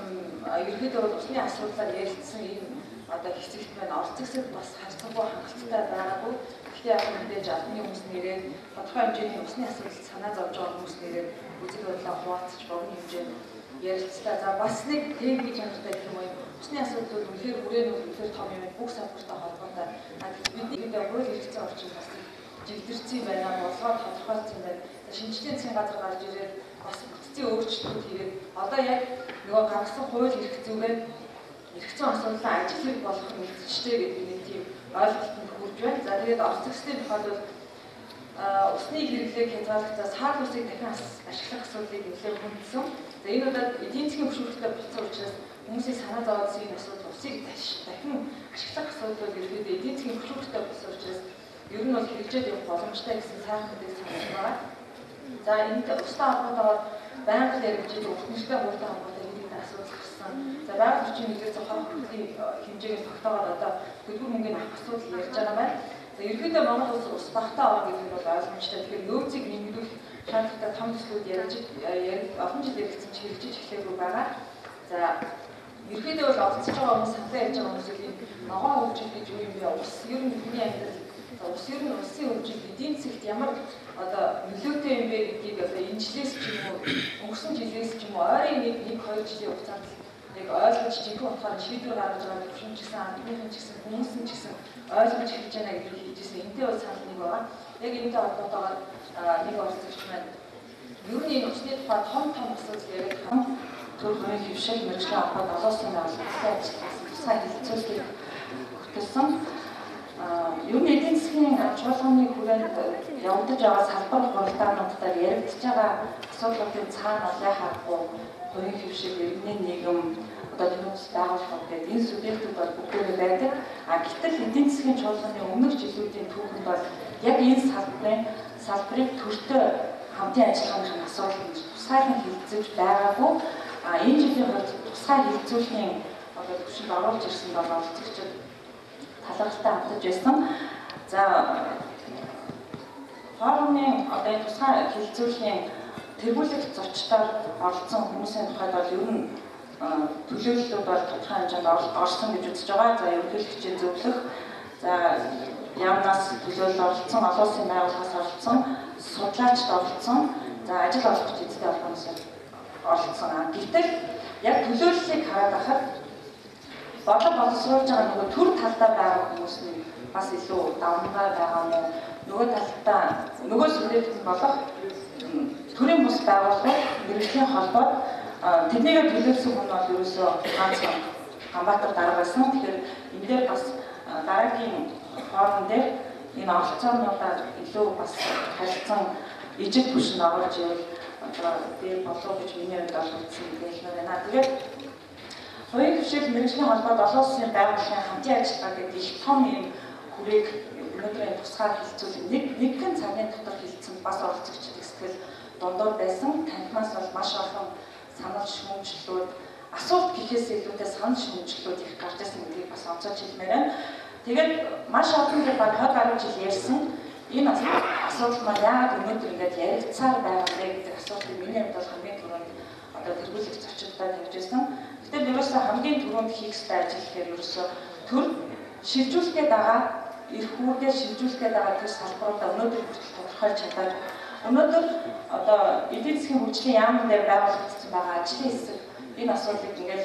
ерөнхийдөө бол усны асуудлаар ярилцсан энэ одоо хэсэгт байна. Орц хэсэг бас харьцангуй хангалттай байгаагүй. Гэхдээ яг мэдээж албаны хүмүүс нэрээ тодорхой хэмжээний усны асуудал санаа зовж байгаа хүмүүс нэрээ үзэл бодлоо хуваалцаж богино хэмжээнд ярилцлаа. За бас нэг тийм гэж хангалттай гэх юм уу. Усны асуудал бол үнэхээр хүрээнд үнэхээр том юм. Бүх салбартай холбоотой. Бид хууль хэрэгцээ орчин бас жигдэрсэн байна. Болгоод тодорхойлсон байна. Шинжлэлийн засгийн газар гарч ирээд бас бүтцийн өөрчлөлтүүд хийгээд одоо яг нөгөө гаргасан хууль хэрэгцээгээр эргэцэн асуудлаа ажил хэрэг болгох мэдчтэй гэдэг нэг тийм ойлголтод хүрж байна. За тэгээд орц хэсгийн тухайд бол усны хэрэглээг хязгаарлахтаа саад усыг дахин ашиглах асуудлыг нэлээд хүндсэн. За энэ удаад эдийн засгийн хөшүүрэлтэй болцсон учраас хүмүүсийн санаа зовоодсон энэ асуудал усыг дахин ашиглах асуудал ерөөдөө эдийн засгийн хөшүүрэлтэй болсон учраас ер нь бол хэрэгжээд явах боломжтой гэсэн сайхан мэдээлэл санагдсан байна. За энд устдаа холбоотойгоор байнга яригдж өгнөстэй хурдан холбоотой хэдийд асуудал гарсан. За байгаль орчин нэгээс хоног хөдөлгөөний хэмжээгээс тогтоогоод одоо хөдөлгөөн мөнгөний авах асуудал ярьж байгаа байна. За ерөнхийдөө Монгол улс ус багтаа орно гэдэг нь бол ойлгомжтой. Тэгэхээр нөөцийг нэмэгдүүлэх шаардлагатай том төслүүд олон жил ярилцсан ч хэрэгжиж эхлэхгүй байгаа. За ерөнхийдөө бол олцож байгаа хүмүүс саналаа ярьж байгаа хүмүүсийн ногоон хөгжил гэж юу юм бэ? Ус ер нь бидний амьдрал ус ер нь улсын хөгжил эдийн засагт ямар одоо нөлөөтэй юм бэ гэдгийг одоо энэ жилээс ч юм уу өнгөрсөн жилээс ч юм уу ойрын 1-2 жилийн хугацаанд яг ойлгож жинхэнэ утгаар шийдвэр гаргаж байгаа төвшин ч гэсэн амтны ч гэсэн хүмүүсийн ч гэсэн ойлгож хэлж байна гэдгийг хэлжсэн. Энтэй бол санал нэг байгаа. Яг энэтэй холбоотойгоор нэг оролцогч маань ер нь энэ усны тухай том асуудал яриад хам төрхөний хөвшил мэргэжлийн холбоод олонсын байгууллагатай ажилласан сайн хэлцүүлгийг хүртэлсэн. Ер нь эдийн засгийн чуулганы хүрээнд явагдаж байгаа салбар хуралдаануудаар яригдж байгаа асуудлуудын цаана алай харахгүй хувийн хөвшил иргэний нийгэм одоо төвс байгууллагууд гэдэг энэ субъектууд бол бүгдээ байдаг. Гэтэл эдийн засгийн чуулганы өмнөх жилүүдийн түүхэнд бол яг энэ салбарыг төртөө хамтын ажиллагааны асуудал тусгайлан хилцэж байгаагүй. Энэ жилийн хувьд тусгай хилцүүлэхийн одоо төвшөнд оруулж ирсэн бол оролцогчид талархалтай хамтаж байсан. За форумын одоо энэ тусгай хилцүүлэхийн тэргүүлэх зочдоор оролцсон хүмүүсийн тухайд бол ер нь төлөөллүүд бол тодорхой хэмжээнд орсон гэж үзэж байгаа. За ерөнхийлөгчийн зөвлөх, за яамнаас төлөөлөл оролцсон, олон улсын байгууллагаас оролцсон, судлаачд оролцсон, за ажил олгогч эзтэй холбооноос оролцсон. Гэтэл яг төлөөллийг хараад байхад бодлого боловсруулж байгаа нөгөө төр талдаа байгаа хүмүүс нь бас илүү давмгай байгаа мó. Нөгөө талдаа нөгөө субъект болох төрийн бус байгууллагууд мэргэжлийн холбоод тэднийгээ төлөөлсөн хүн бол ерөөсөө ганцхан Ганбаатар дарга байсан. Тэгэхээр энэ дээр бас дараагийн форум дээр энэ оролцоонуудаар илүү бас харилцан ижил бүшинд оруулж ивэл одоо дээр болов гэж миний хувьд олгогдсон хэлмээр байна. Тэгээд хувийн хөвшил мэргэжлийн холбоод олон улсын байгууллагын хамтын ажиллагаа гэдэг их том юм хүрээг өнөөдрийн тусгаар хилцүүлэх нэгэн цагийн дотор хилцсэн бас оролцогчдын сэтгэл дундуур байсан. Танхимаас бол маш олон санал шүүмжлэлүүд асуулт гэхээс илүүтэй санал шүүмжлэлүүд их гарч ирсэн гэдгийг бас онцолж хэлмээр байна. Тэгээд маш олон дээр баг 20 гаруй жил ярьсан энэ асуудал маань яагаад өнөөдөр ингэж яригдсаар байгаа вэ гэдэг асуултыг миний хувьд бол хамгийн түрүүнд одоо тэргүүлэх зочдтой тавьж байсан. Гэтэл ерөөсөө хамгийн түрүүнд хийх ёстой ажил гэхээр ерөөсөө төр шилжүүлэхэд байгаа эрх үүргээ шилжүүлэхэд байгаа тэр салбаруудаа өнөөдөр хүртэл тодорхойлж чадаад өнөөдөр одоо эдийн засгийн хөгжлийн яамн дээр байгуулагдсан байгаа ажлын хэсэг энэ асуудлыг ингээд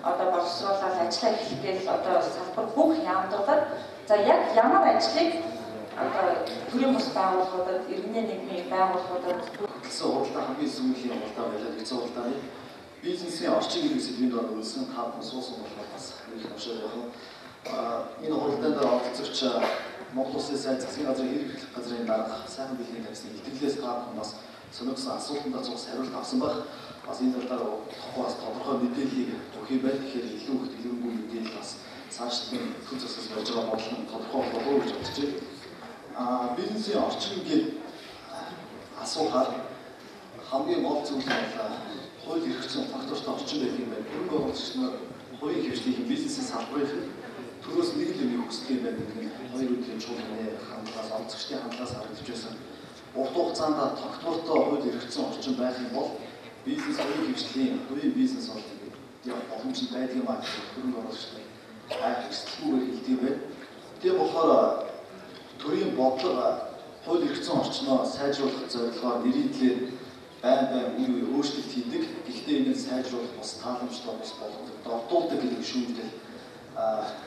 одоо боловсруулаад ажиллаа эхлэх гээл одоо салбар бүх яамнуудад за яг ямар ажлыг одоо төрийн бус байгууллагуудад иргэний нийгмийн байгууллагуудад гэсэн хуралдаа хамгийн сүүлийн хуралдаа байлаа гэж хуралдааны бизнесийн орчин гэдэг сэдвийн дор үлсэн та бүхэн суусан болохоор бас их төвшөр явах. Энэ хуралдаанд оролцогч Монгол Улсын сайн засгийн газрын хэрэг эрхлэх газрын дарга сайхан бэлгийн тавьсан илтгэлээс та бүхэн бас сонирхсан асуултанд цугс хариулт авсан байх. Бас энэ талаар бас тодорхой мэдээллийг өгөх юм байна. Тэгэхээр илүү их дэлгэрэнгүй мэдээлэл бас цаашдын төл засгаас болж байгаа бодлого нь тодорхой болов гэж бодож байна. Бизнесийн орчин гэдэг асуухаар хамгийн гол зүйл нь хууль эрхцэн фактортой орчин байх юм байна. Түрүүн байгууллагч нар хувийн хвшлийн бизнесийн салбарын төрөөс нэг л юм хүсдэг юм байна гэдэг нь хоёр үеийн чуулганы хандлагаас онцгчдын хандлагаас харагдаж байсан. Урт хугацаанд тогтвортой хууль эрхцэн орчин байх юм бол бизнес хувийн хвшлийн хувийн бизнес бол боломж байдаг юм аа гэж түрүүн байгууллагч нар хайрцаггүйгээр хэлдэг юм байна. Тэгээ болохоор төрийн бодлого хууль эрхцэн орчноо сайжруулах зорилгоор нэрийдлээ байн үе өөрчлөлт хийдэг. Гэхдээ энэ сайжруулах бас тааламжтай бас болгодог, дордуулдаг гэдэг шүүмжлэл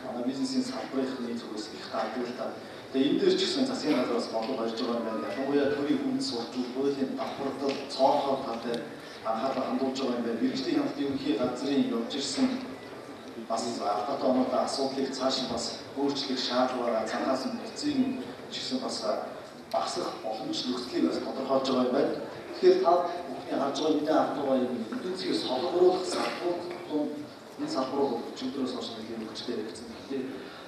манай бизнесийн салбарын зүгээс их гардаг л та. Тэгээ энэ дээр ч гэсэн засгийн газраас бодлого гарч байгаа юм байна. Ялангуяа төрийн хүнс суртал, хуулийн давхардал, цоонхоор талтай анхаарал хандуулж байгаа юм байна. Мэргэжлийн хяналтын ерөнхий газрын явж ирсэн бас алтаа оноотой асуудлыг цааш нь бас өөрчлөх шаардлага цанхаас нь эцэг ч гэсэн бас багасгах боломж нөхцөлийг бас тодорхойлж байгаа юм байна. Тэгэхээр та бүхний харж байгаа мэдээ автогаа юм эдийн засгийг солонгоруулах салбарууд энэ салбарууд өчигдрөөс хойш нэлийн хүчтэй хэрэгцсэн. Тэгэхээр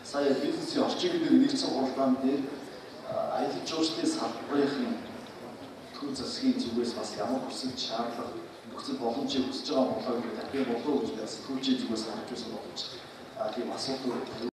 сая бизнесийн орчин гэдэг нэгдсэн хуралдаан дээр аялал жуулчлалын салбарын төр засгийн зүгээс бас ямар хүсэл шаардлага нөхцөл боломжийг хүсэж байгаа болоо гэдэг дахин болов уу гэж бас түүчийн зүгээс харж байсан боломж тийм асуудал